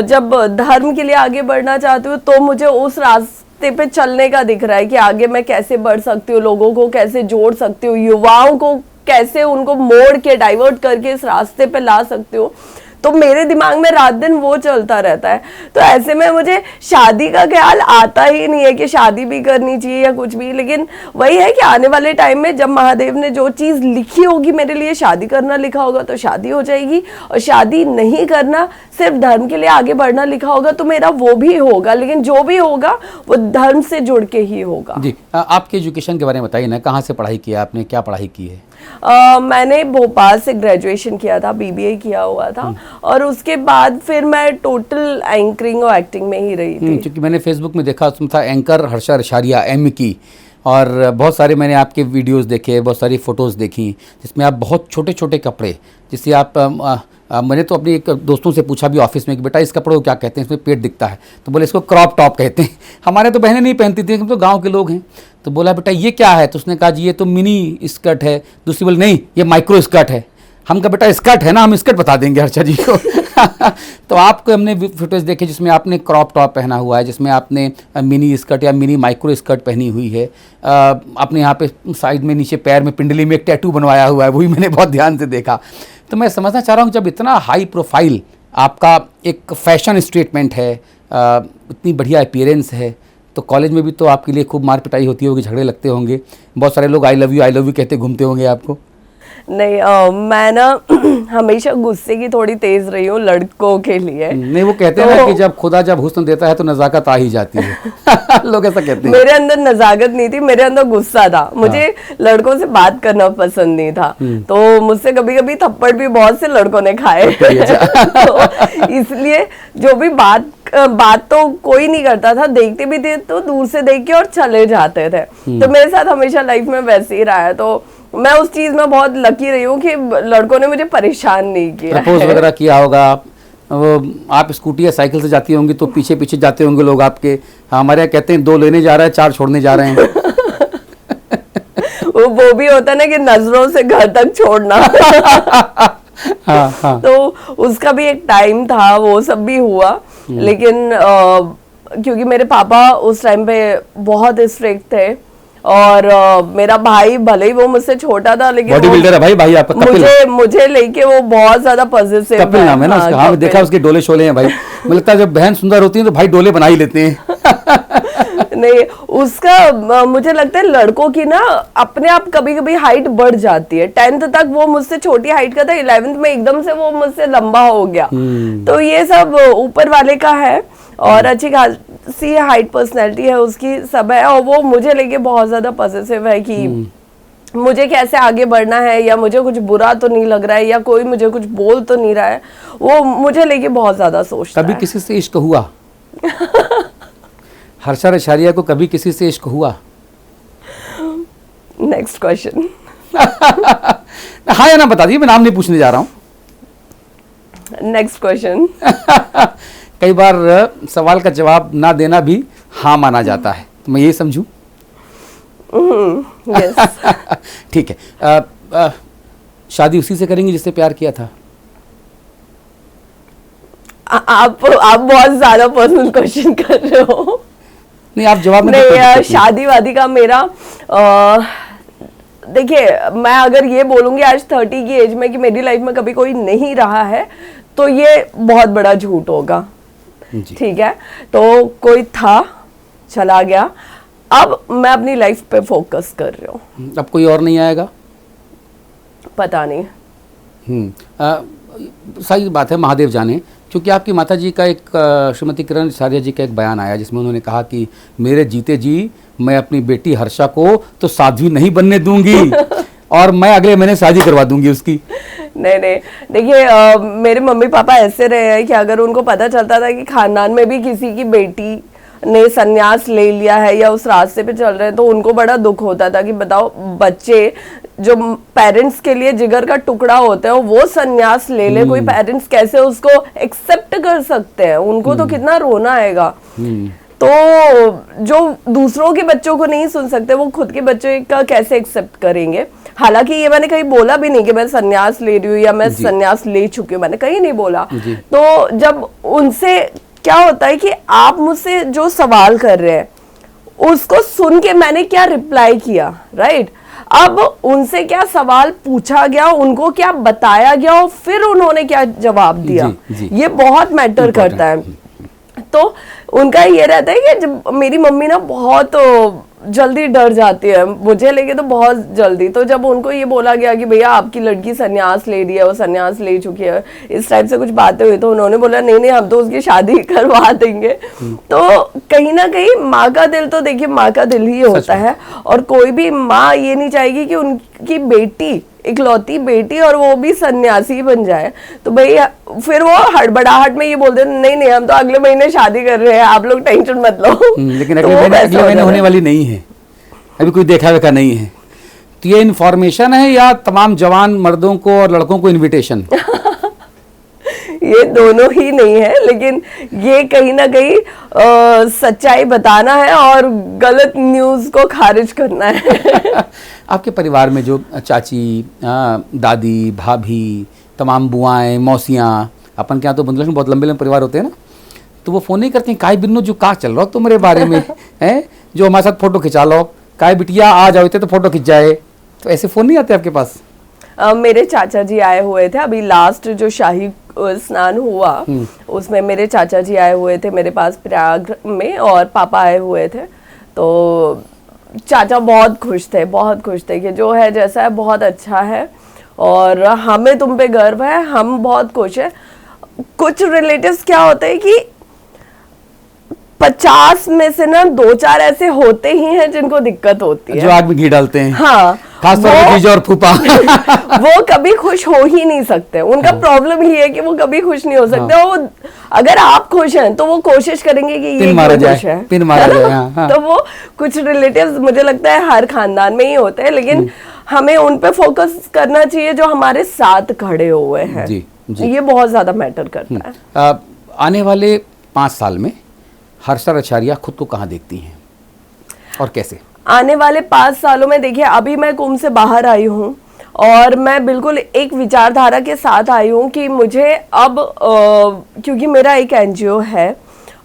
जब धर्म के लिए आगे बढ़ना चाहती हूँ तो मुझे उस रास्ते पे चलने का दिख रहा है कि आगे मैं कैसे बढ़ सकती हूँ, लोगों को कैसे जोड़ सकती हूँ, युवाओं को कैसे उनको मोड़ के डाइवर्ट करके इस रास्ते पे ला सकती हूँ। तो मेरे दिमाग में रात दिन वो चलता रहता है। तो ऐसे में मुझे शादी का ख्याल आता ही नहीं है कि शादी भी करनी चाहिए या कुछ भी। लेकिन वही है कि आने वाले टाइम में जब महादेव ने जो चीज़ लिखी होगी मेरे लिए, शादी करना लिखा होगा तो शादी हो जाएगी, और शादी नहीं करना, सिर्फ धर्म के लिए आगे बढ़ना लिखा होगा तो मेरा वो भी होगा। लेकिन जो भी होगा वो धर्म से जुड़ के ही होगा। जी, आपके एजुकेशन के बारे में बताइए ना, कहाँ से पढ़ाई किया आपने, क्या पढ़ाई की है? मैंने भोपाल से ग्रेजुएशन किया था, BBA किया हुआ था, और उसके बाद फिर मैं टोटल एंकरिंग और एक्टिंग में ही रही थी। क्योंकि मैंने फेसबुक में देखा उसमें था एंकर हर्षा रशारिया M की, और बहुत सारे मैंने आपके वीडियोस देखे, बहुत सारी फ़ोटोज़ देखी जिसमें आप बहुत छोटे छोटे कपड़े, जिससे आप मैंने तो अपने एक दोस्तों से पूछा भी ऑफिस में कि बेटा इस कपड़े को क्या कहते हैं, इसमें पेट दिखता है, तो बोले इसको क्रॉप टॉप कहते हैं। हमारे तो बहनें नहीं पहनती थी, हम तो गांव के लोग हैं। तो बोला बेटा ये क्या है, तो उसने कहा जी ये तो मिनी स्कर्ट है। दूसरी बोले नहीं ये माइक्रो स्कर्ट है। हम कहा बेटा स्कर्ट है ना, हम स्कर्ट बता देंगे हर्षा जी को। तो आपको हमने फोटोज देखे जिसमें आपने क्रॉप टॉप पहना हुआ है, जिसमें आपने मिनी स्कर्ट या मिनी माइक्रो स्कर्ट पहनी हुई है। आपने यहाँ पे साइड में नीचे पैर में पिंडली में एक टैटू बनवाया हुआ है, वो भी मैंने बहुत ध्यान से देखा। तो मैं समझना चाह रहा हूँ जब इतना हाई प्रोफाइल आपका एक फैशन स्टेटमेंट है, इतनी बढ़िया अपीयरेंस है, तो कॉलेज में भी तो आपके लिए खूब मार पिटाई होती होगी, झगड़े लगते होंगे, बहुत सारे लोग आई लव यू कहते घूमते होंगे आपको। नहीं मैं ना हमेशा गुस्से की थोड़ी तेज रही हूँ लड़कों के लिए। नहीं, वो कहते हैं ना कि जब खुदा जब हुस्न देता है तो नजाकत आ ही जाती है। लोग ऐसा कहते हैं। मेरे अंदर नजाकत नहीं थी, मेरे अंदर गुस्सा था। मुझे लड़कों से बात करना पसंद नहीं था, तो मुझसे कभी कभी थप्पड़ भी बहुत से लड़कों ने खाए। तो इसलिए जो भी बात तो कोई नहीं करता था, देखते भी थे तो दूर से देख के और चले जाते थे। तो मेरे साथ हमेशा लाइफ में वैसे ही रहा है, तो मैं उस चीज में बहुत लकी रही हूँ कि लड़कों ने मुझे परेशान नहीं किया। प्रपोज वगैरह किया होगा, वो आप स्कूटी या साइकिल से जाती होंगी तो पीछे पीछे जाते होंगे लोग आपके। हमारे यहाँ कहते हैं 2 लेने जा रहा है 4 छोड़ने जा रहे हैं। वो भी होता है ना कि नजरों से घर तक छोड़ना। हाँ। तो उसका भी एक टाइम था, वो सब भी हुआ। लेकिन क्योंकि मेरे पापा उस टाइम पे बहुत स्ट्रिक्ट थे, और मेरा भाई भले ही वो मुझसे छोटा था, लेकिन बॉडी बिल्डर है भाई आपका, कपिल। मुझे लेके वो बहुत ज्यादा पॉजिटिव। कपिल नाम है ना उसका। हाँ, देखा उसके डोले शोले हैं भाई। मुझे लगता है जब बहन सुंदर होती है तो भाई डोले बना ही लेते हैं। नहीं, उसका मुझे लगता है लड़कों की ना अपने आप कभी कभी हाइट बढ़ जाती है। 10th तक वो मुझसे छोटी हाइट का था, 11th में एकदम से वो मुझसे लंबा हो गया। तो ये सब ऊपर वाले का है, और अच्छी खासी हाइट पर्सनैलिटी है उसकी, सब है। और वो मुझे लेके बहुत ज्यादा पॉजिटिव है कि मुझे कैसे आगे बढ़ना है, या मुझे कुछ बुरा तो नहीं लग रहा है, या कोई मुझे कुछ बोल तो नहीं रहा है। वो मुझे लेके बहुत ज्यादा सोचता है। कभी किसी से इश्क हुआ? हर्षा रेशारिया को कभी किसी से इश्क हुआ? Next question. हाँ या ना बता दिए, मैं नाम नहीं पूछने जा रहा हूँ। Next question. कई बार सवाल का जवाब ना देना भी हाँ माना जाता है, तो मैं ये समझूं? यस। ठीक है। शादी उसी से करेंगे जिससे प्यार किया था? आप बहुत ज्यादा पर्सनल क्वेश्चन कर रहे हो। नहीं, आप जवाब में नहीं, शादी वादी का मेरा देखिए, मैं अगर ये बोलूंगी आज 30 की एज में कि मेरी लाइफ में कभी कोई नहीं रहा है, तो ये बहुत बड़ा झूठ होगा। ठीक है, तो कोई था, चला गया, अब मैं अपनी लाइफ पे फोकस कर रही हूँ। अब कोई और नहीं आएगा? पता नहीं। सही बात है, महादेव जाने। क्योंकि आपकी माता जी का एक श्रीमती किरण रेशारिया जी का एक बयान आया जिसमें उन्होंने कहा कि मेरे जीते जी मैं अपनी बेटी हर्षा को तो साध्वी नहीं बनने दूंगी और मैं अगले महीने शादी करवा दूंगी उसकी। नहीं, देखिए मेरे मम्मी पापा ऐसे रहे हैं कि अगर उनको पता चलता था कि खानदान में भी किसी की बेटी ने संन्यास ले लिया है या उस रास्ते पे चल रहे हैं, तो उनको बड़ा दुख होता था कि बताओ, बच्चे जो पेरेंट्स के लिए जिगर का टुकड़ा होते हैं वो संन्यास ले ले, कोई पेरेंट्स कैसे उसको एक्सेप्ट कर सकते हैं? उनको तो कितना रोना आएगा। तो जो दूसरों के बच्चों को नहीं सुन सकते, वो खुद के बच्चे का कैसे एक्सेप्ट करेंगे? हालांकि ये मैंने कहीं बोला भी नहीं कि मैं संन्यास ले रही हूँ या मैं संन्यास ले चुकी हूँ, मैंने कहीं नहीं बोला। तो जब उनसे क्या होता है कि आप मुझसे जो सवाल कर रहे हैं उसको सुन के मैंने क्या रिप्लाई किया, राइट? अब उनसे क्या सवाल पूछा गया, उनको क्या बताया गया और फिर उन्होंने क्या जवाब दिया, ये बहुत मैटर करता है। तो उनका ये रहता है कि जब मेरी मम्मी ना बहुत जल्दी डर जाती है मुझे लेके, तो बहुत जल्दी। तो जब उनको ये बोला गया कि भैया आपकी लड़की संन्यास ले रही है, वो संन्यास ले चुकी है, इस टाइप से कुछ बातें हुई, तो उन्होंने बोला नहीं हम तो उसकी शादी करवा देंगे। तो कहीं ना कहीं माँ का दिल, तो देखिए माँ का दिल ही होता है, और कोई भी माँ ये नहीं चाहेगी कि उनकी बेटी, इकलौती बेटी, और वो भी सन्यासी बन जाए। तो भैया फिर वो हड़बड़ाहट में ये बोलते नहीं हम तो अगले महीने शादी कर रहे हैं, आप लोग टेंशन मत लो। लेकिन अगले महीने होने वाली नहीं है, अभी कोई देखा वेखा नहीं है। तो ये इन्फॉर्मेशन है या तमाम जवान मर्दों को और लड़कों को इनविटेशन? ये दोनों ही नहीं है, लेकिन ये कहीं ना कहीं सच्चाई बताना है और गलत न्यूज को खारिज करना है। आपके परिवार में जो चाची, दादी, भाभी, तमाम बुआएं, मौसियाँ, अपन के यहाँ तो बंगलादेश में बहुत लंबे लंबे परिवार होते हैं ना, तो वो फ़ोन नहीं करती काय बिन्नू जो का चल रहा हो तुम्हारे बारे में है, जो हमारे साथ फोटो खिंचा लो, काय बिटिया आ जाओ तो फोटो खिंच जाए, तो ऐसे फ़ोन नहीं आते आपके पास? मेरे चाचा जी आए हुए थे, अभी लास्ट जो शाही स्नान हुआ उसमें मेरे चाचा जी आए हुए थे मेरे पास प्रयाग में, और पापा आए हुए थे। तो चाचा बहुत खुश थे कि जो है जैसा है बहुत अच्छा है, और हमें तुम पे गर्व है, हम बहुत खुश है। कुछ रिलेटिव्स क्या होते हैं कि 50 में से ना 2-4 ऐसे होते ही हैं जिनको दिक्कत होती है, जो आग में घी डालते हैं। हाँ, खासतौर पर जीजा और फूफा। वो कभी खुश हो ही नहीं सकते। उनका प्रॉब्लम ही है कि वो कभी खुश नहीं हो सकते। वो अगर आप खुश हैं तो वो कोशिश करेंगे कि ये पिन मारा क्यों खुश जाए, है, पिन मारा है ना? जाए, हाँ, हाँ। तो वो कुछ रिलेटिव्स मुझे लगता है हर खानदान में ही होते हैं, लेकिन हमें उन पे फोकस करना चाहिए जो हमारे साथ खड़े हुए हैं। जी, जी। ये बहुत ज्यादा मैटर करता है। आने वाले 5 साल में हर्षा रचारिया खुद को कहाँ देखती हैं और कैसे? आने वाले 5 सालों में देखिए, अभी मैं कुंभ से बाहर आई हूँ और मैं बिल्कुल एक विचारधारा के साथ आई हूँ कि मुझे अब क्योंकि मेरा एक एनजीओ है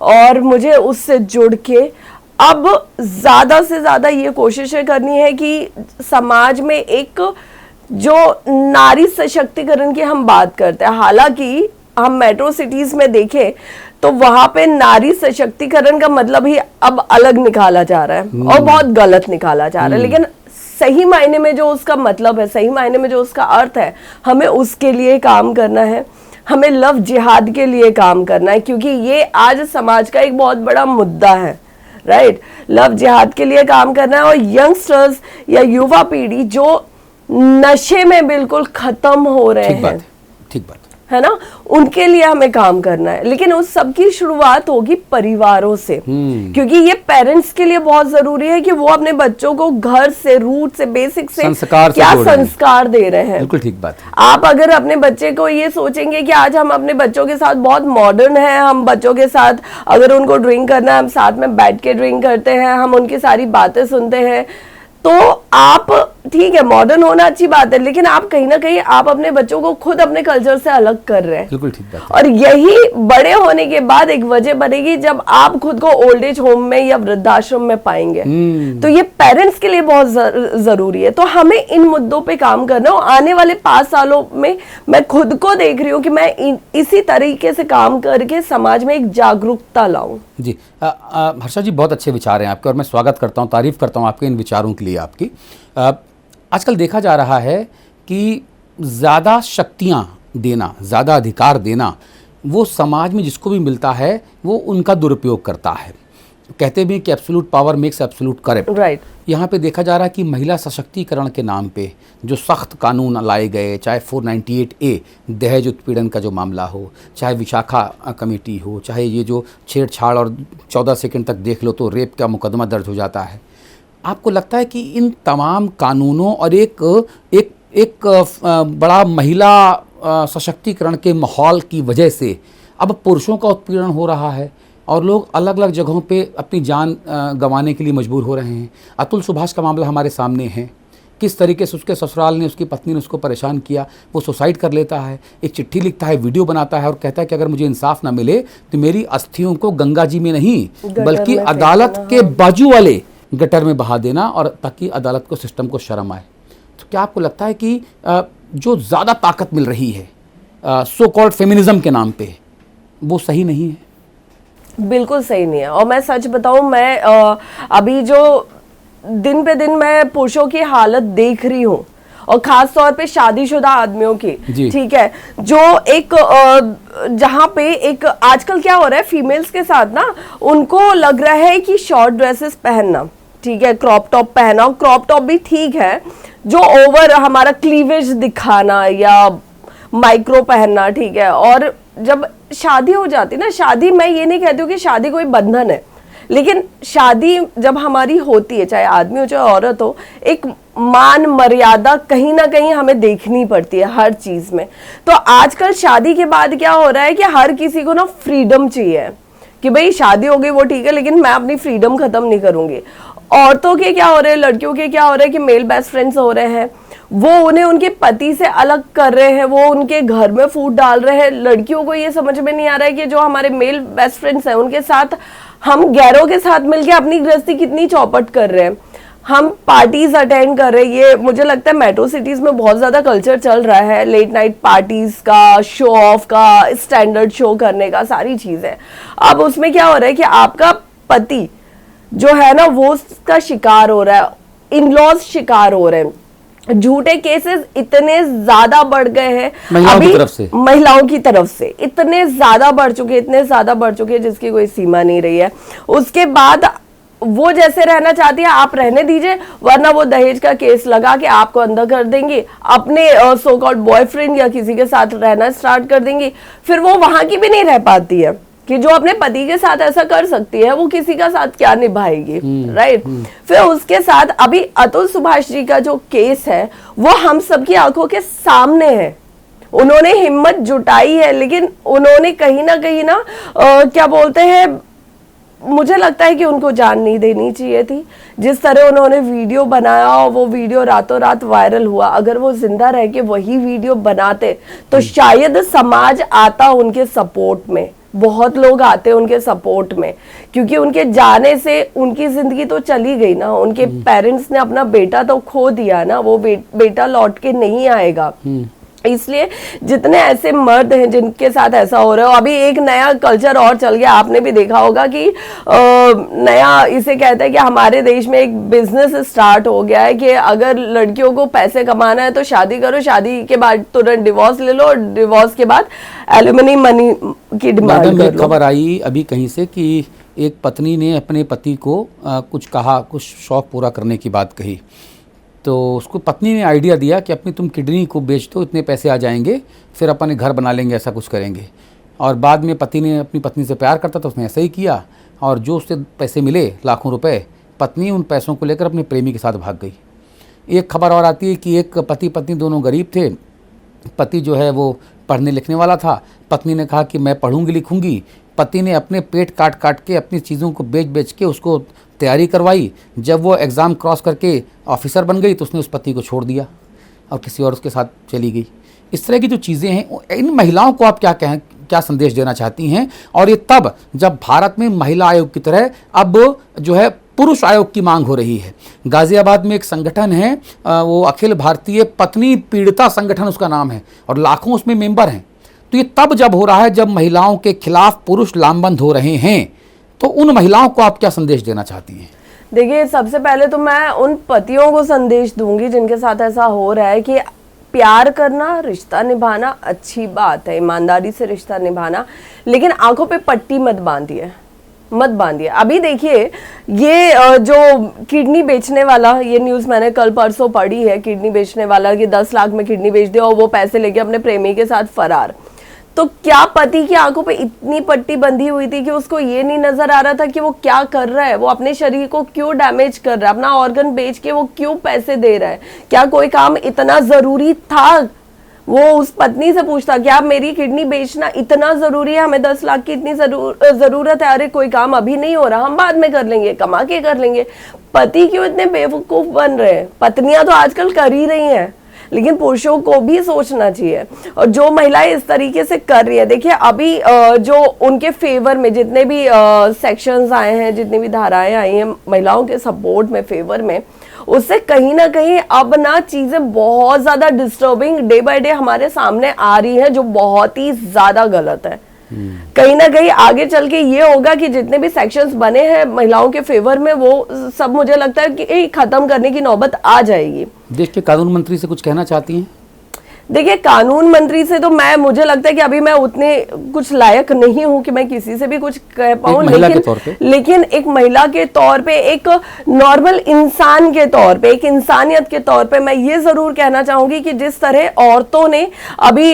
और मुझे उससे जुड़ के अब ज़्यादा से ज़्यादा ये कोशिशें करनी है कि समाज में एक जो नारी सशक्तिकरण की हम बात करते हैं, हालांकि हम मेट्रो सिटीज में देखें तो वहां पे नारी सशक्तिकरण का मतलब ही अब अलग निकाला जा रहा है और बहुत गलत निकाला जा रहा है, लेकिन सही मायने में जो उसका मतलब है, सही मायने में जो उसका अर्थ है, हमें उसके लिए काम करना है। हमें लव जिहाद के लिए काम करना है, क्योंकि ये आज समाज का एक बहुत बड़ा मुद्दा है, राइट। लव जिहाद के लिए काम करना है और यंगस्टर्स या युवा पीढ़ी जो नशे में बिल्कुल खत्म हो रहे हैं, ठीक बात है ना, उनके लिए हमें काम करना है। लेकिन उस सब की शुरुआत होगी परिवारों से, क्योंकि ये पेरेंट्स के लिए बहुत जरूरी है कि वो अपने बच्चों को घर से, रूट से, बेसिक से संस्कार से क्या जोड़ रहे हैं। संस्कार दे रहे हैं। बिल्कुल ठीक बात है। आप अगर अपने बच्चे को ये सोचेंगे कि आज हम अपने बच्चों के साथ बहुत मॉडर्न हैं, हम बच्चों के साथ अगर उनको ड्रिंक करना है हम साथ में बैठ के ड्रिंक करते हैं, हम उनकी सारी बातें सुनते हैं, तो आप ठीक है मॉडर्न होना अच्छी बात है, लेकिन आप कहीं ना कहीं आप अपने बच्चों को खुद अपने कल्चर से अलग कर रहे हैं। बिल्कुल ठीक बात है। और यही बड़े होने के बाद एक वजह बनेगी जब आप खुद को ओल्ड एज होम में या वृद्धाश्रम में पाएंगे। तो ये पेरेंट्स के लिए बहुत जरूरी है। तो हमें इन मुद्दों पे काम करना है। आने वाले 5 सालों में मैं खुद को देख रही हूँ कि मैं इसी तरीके से काम करके समाज में एक जागरूकता लाऊं। जी हर्षा जी, बहुत अच्छे विचार हैं आपके और मैं स्वागत करता हूं, तारीफ करता हूं आपके इन विचारों के लिए आपकी। आजकल देखा जा रहा है कि ज़्यादा शक्तियां देना, ज़्यादा अधिकार देना, वो समाज में जिसको भी मिलता है वो उनका दुरुपयोग करता है। कहते भी कि absolute power makes absolute correct. Right. यहाँ पे देखा जा रहा है कि महिला सशक्तिकरण के नाम पे जो सख्त कानून लाए गए, चाहे 498A दहेज उत्पीड़न का जो मामला हो, चाहे विशाखा कमेटी हो, चाहे ये जो छेड़छाड़ और 14 सेकंड तक देख लो तो रेप का मुकदमा दर्ज हो जाता है, आपको लगता है कि इन तमाम कानूनों और एक बड़ा महिला सशक्तिकरण के माहौल की वजह से अब पुरुषों का उत्पीड़न हो रहा है और लोग अलग अलग जगहों पे अपनी जान गंवाने के लिए मजबूर हो रहे हैं? अतुल सुभाष का मामला हमारे सामने है, किस तरीके से उसके ससुराल ने, उसकी पत्नी ने उसको परेशान किया, वो सुसाइड कर लेता है, एक चिट्ठी लिखता है, वीडियो बनाता है और कहता है कि अगर मुझे इंसाफ ना मिले तो मेरी अस्थियों को गंगा जी में नहीं बल्कि अदालत के बाजू वाले गटर में बहा देना, और ताकि अदालत को, सिस्टम को शर्म आए। तो क्या आपको लगता है कि जो ज़्यादा ताकत मिल रही है सो कॉल्ड फेमिनिज्म के नाम पे, वो सही नहीं है? बिल्कुल सही नहीं है। और मैं सच बताऊं, मैं अभी जो दिन पे दिन मैं पुरुषों की हालत देख रही हूँ और खास तौर पे शादीशुदा आदमियों की, ठीक है, जो एक जहाँ पे एक आजकल क्या हो रहा है फीमेल्स के साथ ना, उनको लग रहा है कि शॉर्ट ड्रेसेस पहनना ठीक है, क्रॉप टॉप पहना, क्रॉप टॉप भी ठीक है, जो ओवर हमारा क्लीवेज दिखाना या माइक्रो पहनना ठीक है। और जब शादी हो जाती ना, शादी, मैं ये नहीं कहती हूँ कि शादी कोई बंधन है, लेकिन शादी जब हमारी होती है, चाहे आदमी हो चाहे औरत हो, एक मान मर्यादा कहीं ना कहीं हमें देखनी पड़ती है हर चीज में। तो आजकल शादी के बाद क्या हो रहा है कि हर किसी को ना फ्रीडम चाहिए कि भाई शादी हो गई वो ठीक है, लेकिन मैं अपनी फ्रीडम खत्म नहीं करूंगी। औरतों के क्या हो रहे हैं, लड़कियों के क्या हो रहा है कि मेल बेस्ट फ्रेंड्स हो रहे हैं, वो उन्हें उनके पति से अलग कर रहे हैं, वो उनके घर में फूट डाल रहे हैं। लड़कियों को ये समझ में नहीं आ रहा है कि जो हमारे मेल बेस्ट फ्रेंड्स हैं उनके साथ हम गैरों के साथ मिलके अपनी गृहस्थी कितनी चौपट कर रहे हैं, हम पार्टीज अटेंड कर रहे हैं। ये मुझे लगता है मेट्रो सिटीज में बहुत ज्यादा कल्चर चल रहा है, लेट नाइट पार्टीज का, शो ऑफ का, स्टैंडर्ड शो करने का, सारी चीजें। अब उसमें क्या हो रहा है कि आपका पति जो है ना वो उसका शिकार हो रहा है, इन लॉज शिकार हो रहे हैं, झूठे केसेस इतने ज्यादा बढ़ गए हैं महिलाओं की अभी, तरफ से। महिलाओं की तरफ से इतने ज्यादा बढ़ चुके हैं जिसकी कोई सीमा नहीं रही है। उसके बाद वो जैसे रहना चाहती है आप रहने दीजिए, वरना वो दहेज का केस लगा के आपको अंदर कर देंगी, अपने सो कॉल्ड बॉयफ्रेंड या किसी के साथ रहना स्टार्ट कर देंगी। फिर वो वहां की भी नहीं रह पाती है कि जो अपने पति के साथ ऐसा कर सकती है वो किसी का साथ क्या निभाएगी, राइट। फिर उसके साथ अभी अतुल सुभाष जी का जो केस है वो हम सबकी आंखों के सामने है। उन्होंने हिम्मत जुटाई है, लेकिन उन्होंने कहीं ना क्या बोलते हैं, मुझे लगता है कि उनको जान नहीं देनी चाहिए थी। जिस तरह उन्होंने वीडियो बनाया और वो वीडियो रातों रात वायरल हुआ, अगर वो जिंदा रह के वही वीडियो बनाते तो शायद समाज आता उनके सपोर्ट में, बहुत लोग आते उनके सपोर्ट में, क्योंकि उनके जाने से उनकी जिंदगी तो चली गई ना। उनके पेरेंट्स ने अपना बेटा तो खो दिया ना, वो बेटा लौट के नहीं आएगा। इसलिए जितने ऐसे मर्द हैं जिनके साथ ऐसा हो रहा है, अभी एक नया कल्चर और चल गया, आपने भी देखा होगा कि नया इसे कहते हैं कि हमारे देश में एक बिजनेस स्टार्ट हो गया है कि अगर लड़कियों को पैसे कमाना है तो शादी करो, शादी के बाद तुरंत डिवोर्स ले लो और डिवोर्स के बाद एलिमनी मनी की डिमांड कर लो। खबर आई अभी कहीं से कि एक पत्नी ने अपने पति को कुछ कहा, कुछ शौक पूरा करने की बात कही, तो उसको पत्नी ने आइडिया दिया कि अपनी तुम किडनी को बेच दो, इतने पैसे आ जाएंगे, फिर अपने घर बना लेंगे, ऐसा कुछ करेंगे। और बाद में पति ने अपनी पत्नी से प्यार करता तो उसने ऐसा ही किया, और जो उससे पैसे मिले लाखों रुपए, पत्नी उन पैसों को लेकर अपने प्रेमी के साथ भाग गई। एक खबर और आती है कि एक पति पत्नी दोनों गरीब थे, पति जो है वो पढ़ने लिखने वाला था, पत्नी ने कहा कि मैं पढ़ूंगी लिखूंगी, पति ने अपने पेट काट काट के अपनी चीज़ों को बेच बेच के उसको तैयारी करवाई। जब वो एग्ज़ाम क्रॉस करके ऑफिसर बन गई तो उसने उस पति को छोड़ दिया और किसी और उसके साथ चली गई। इस तरह की जो चीज़ें हैं, इन महिलाओं को आप क्या संदेश देना चाहती हैं? और ये तब जब भारत में महिला आयोग की तरह अब जो है पुरुष आयोग की मांग हो रही है। गाजियाबाद में एक संगठन है, वो अखिल भारतीय पत्नी पीड़िता संगठन उसका नाम है, और लाखों उसमें मेंबर हैं। तो ये तब जब हो रहा है जब महिलाओं के खिलाफ पुरुष लामबंद हो रहे हैं। तो उन महिलाओं को आप क्या संदेश देना चाहती हैं? देखिए, सबसे पहले तो मैं उन पतियों को संदेश दूंगी जिनके साथ ऐसा हो रहा है कि प्यार करना, रिश्ता निभाना अच्छी बात है, ईमानदारी से रिश्ता निभाना, लेकिन आंखों पे पट्टी मत बांधिए। अभी देखिए, ये जो किडनी बेचने वाला, ये न्यूज़ मैंने कल परसों पढ़ी है, किडनी बेचने वाला कि 10 लाख में किडनी बेच दिया और वो पैसे लेके अपने प्रेमी के साथ फरार। तो क्या पति की आंखों पे इतनी पट्टी बंधी हुई थी कि उसको ये नहीं नजर आ रहा था कि वो क्या कर रहा है, वो अपने शरीर को क्यों डैमेज कर रहा है, अपना ऑर्गन बेच के वो क्यों पैसे दे रहा है? क्या कोई काम इतना जरूरी था? वो उस पत्नी से पूछता कि आप मेरी किडनी बेचना इतना जरूरी है, हमें 10 लाख की इतनी जरूरत है, अरे कोई काम अभी नहीं हो रहा, हम बाद में कर लेंगे, कमा के कर लेंगे। पति क्यों इतने बेवकूफ बन रहे हैं? पत्नियां तो आजकल कर ही रही हैं, लेकिन पुरुषों को भी सोचना चाहिए। और जो महिलाएं इस तरीके से कर रही है, देखिए अभी जो उनके फेवर में जितने भी सेक्शंस आए हैं, जितनी भी धाराएं आई हैं महिलाओं के सपोर्ट में, फेवर में, उससे कहीं ना कहीं अब ना चीजें बहुत ज्यादा डिस्टर्बिंग डे बाय डे हमारे सामने आ रही हैं, जो बहुत ही ज्यादा गलत है। कहीं ना कहीं आगे चल के ये होगा कि जितने भी सेक्शंस बने हैं महिलाओं के फेवर में, वो सब मुझे लगता है कि खत्म करने की नौबत आ जाएगी। देश के कानून मंत्री से कुछ कहना चाहती हैं? देखिए, कानून मंत्री से तो मुझे लगता है कि अभी मैं उतने कुछ लायक नहीं हूं कि मैं किसी से भी कुछ कह पाऊं, लेकिन एक महिला के तौर पे, एक नॉर्मल इंसान के तौर पे, एक इंसानियत के तौर पे मैं ये जरूर कहना चाहूंगी कि जिस तरह औरतों ने अभी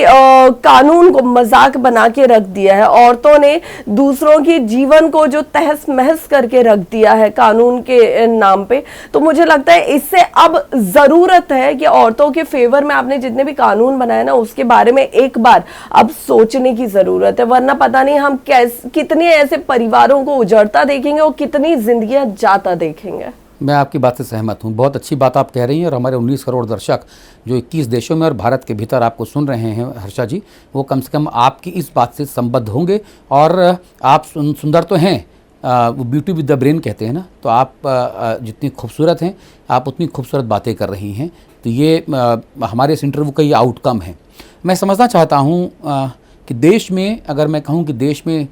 कानून को मजाक बना के रख दिया है, औरतों ने दूसरों के जीवन को जो तहस महस करके रख दिया है कानून के नाम पे, तो मुझे लगता है इससे अब जरूरत है कि औरतों के फेवर में आपने जितने भी कानून बनाया ना, उसके बारे में एक बार अब सोचने की जरूरत है, वरना पता नहीं हम कितने ऐसे परिवारों को उजड़ता देखेंगे और कितनी जिंदगियां जाता देखेंगे। मैं आपकी बात से सहमत हूँ, बहुत अच्छी बात आप कह रही हैं। और हमारे 19 करोड़ दर्शक जो 21 देशों में और भारत के भीतर आपको सुन रहे हैं हर्षा जी, वो कम से कम आपकी इस बात से संबद्ध होंगे। और आप सुंदर तो हैं, वो ब्यूटी विद द ब्रेन कहते हैं ना, तो आप जितनी खूबसूरत हैं आप उतनी खूबसूरत बातें कर रही हैं। तो ये हमारे इस इंटरव्यू का ये आउटकम है। मैं समझना चाहता हूँ कि देश में, अगर मैं कहूँ कि देश में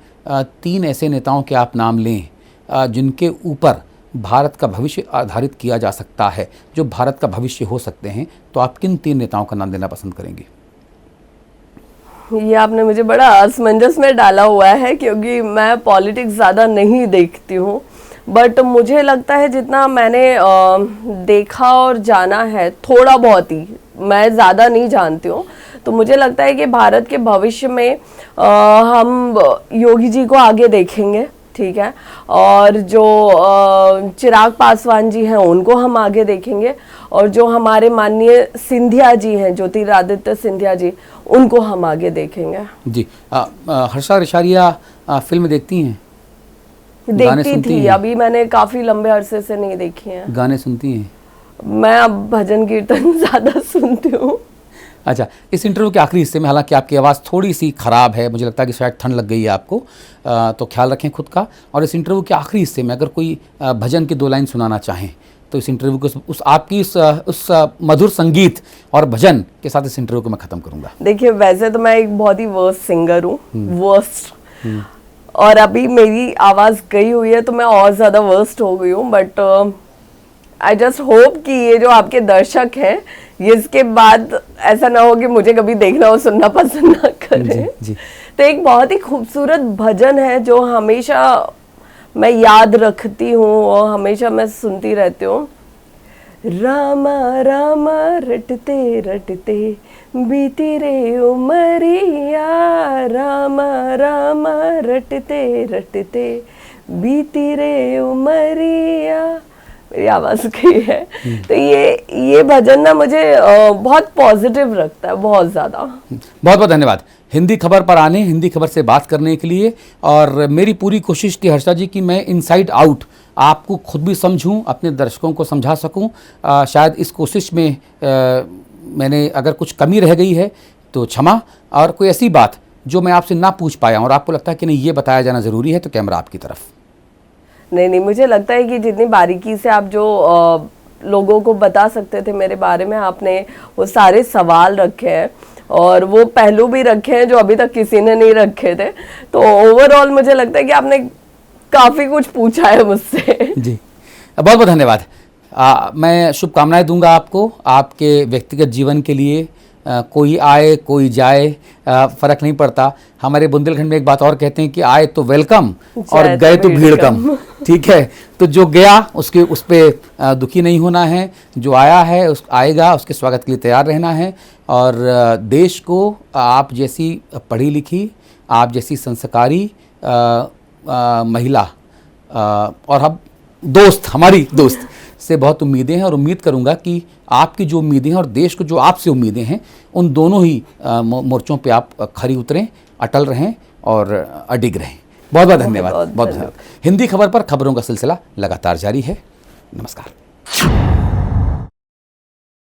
3 ऐसे नेताओं के आप नाम लें जिनके ऊपर भारत का भविष्य आधारित किया जा सकता है, जो भारत का भविष्य हो सकते हैं, तो आप किन 3 नेताओं का नाम देना पसंद करेंगे? ये आपने मुझे बड़ा असमंजस में डाला हुआ है, क्योंकि मैं पॉलिटिक्स ज़्यादा नहीं देखती हूँ, बट मुझे लगता है जितना मैंने देखा और जाना है, थोड़ा बहुत ही, मैं ज़्यादा नहीं जानती हूँ, तो मुझे लगता है कि भारत के भविष्य में हम योगी जी को आगे देखेंगे, ठीक है, और जो चिराग पासवान जी हैं उनको हम आगे देखेंगे, और जो हमारे माननीय सिंधिया जी हैं, ज्योतिरादित्य सिंधिया जी, उनको हम आगे देखेंगे। जी। हर्षा रिशारिया फिल्म देखती हैं? गाने देखती सुनती थी, हैं? अभी मैंने काफी लंबे अरसे से नहीं देखी हैं। गाने सुनती हैं? मैं अब भजन कीर्तन ज्यादा सुनती हूँ। अच्छा, इस इंटरव्यू के आखिरी हिस्से में, हालांकि आपकी आवाज़ थोड़ी सी ख़राब है, मुझे लगता है कि शायद ठंड लग गई है आपको, तो ख्याल रखें खुद का। और इस इंटरव्यू के आखिरी हिस्से में अगर कोई भजन की 2 लाइन सुनाना चाहें, तो इस इंटरव्यू को उस आपकी उस मधुर संगीत और भजन के साथ इस इंटरव्यू को मैं ख़त्म करूँगा। देखिए, वैसे तो मैं एक बहुत ही वर्स्ट सिंगर हूँ, वर्स्ट, और अभी मेरी आवाज़ गई हुई है तो मैं और ज़्यादा वर्स्ट हो गई हूँ, बट आई जस्ट होप कि ये जो आपके दर्शक हैं, ये इसके बाद ऐसा ना हो कि मुझे कभी देखना और सुनना पसंद ना करें। जी। तो एक बहुत ही खूबसूरत भजन है जो हमेशा मैं याद रखती हूँ और हमेशा मैं सुनती रहती हूँ। रामा रामा रटते रटते बीती रे उमरिया, रामा रामा रटते रटते बीती रे उमरिया। मेरी आवाज़ गई है, तो ये भजन ना मुझे बहुत पॉजिटिव रखता है, बहुत ज़्यादा। बहुत बहुत धन्यवाद हिंदी खबर पर आने, हिंदी खबर से बात करने के लिए। और मेरी पूरी कोशिश थी हर्षा जी कि मैं इनसाइड आउट आपको खुद भी समझूं, अपने दर्शकों को समझा सकूं। शायद इस कोशिश में मैंने अगर कुछ कमी रह गई है तो क्षमा, और कोई ऐसी बात जो मैं आपसे ना पूछ पाया और आपको लगता है कि नहीं ये बताया जाना ज़रूरी है, तो कैमरा आपकी तरफ। नहीं, मुझे लगता है कि जितनी बारीकी से आप जो लोगों को बता सकते थे मेरे बारे में, आपने वो सारे सवाल रखे हैं और वो पहलू भी रखे हैं जो अभी तक किसी ने नहीं रखे थे। तो ओवरऑल मुझे लगता है कि आपने काफ़ी कुछ पूछा है मुझसे। जी, बहुत बहुत धन्यवाद। मैं शुभकामनाएं दूंगा आपको, आपके व्यक्तिगत जीवन के लिए। कोई आए कोई जाए, फ़र्क नहीं पड़ता। हमारे बुंदेलखंड में एक बात और कहते हैं कि आए तो वेलकम और गए तो भीड़ कम। ठीक है, तो जो गया उसके उस पर दुखी नहीं होना है, जो आया है उस आएगा, उसके स्वागत के लिए तैयार रहना है। और देश को आप जैसी पढ़ी लिखी, आप जैसी संस्कारी महिला और हम दोस्त, हमारी दोस्त से बहुत उम्मीदें हैं, और उम्मीद करूंगा कि आपकी जो उम्मीदें हैं और देश को जो आपसे उम्मीदें हैं, उन दोनों ही मोर्चों पे आप खरी उतरें, अटल रहें और अडिग रहें। बहुत बहुत धन्यवाद। बहुत धन्यवाद। हिंदी खबर पर खबरों का सिलसिला लगातार जारी है। नमस्कार।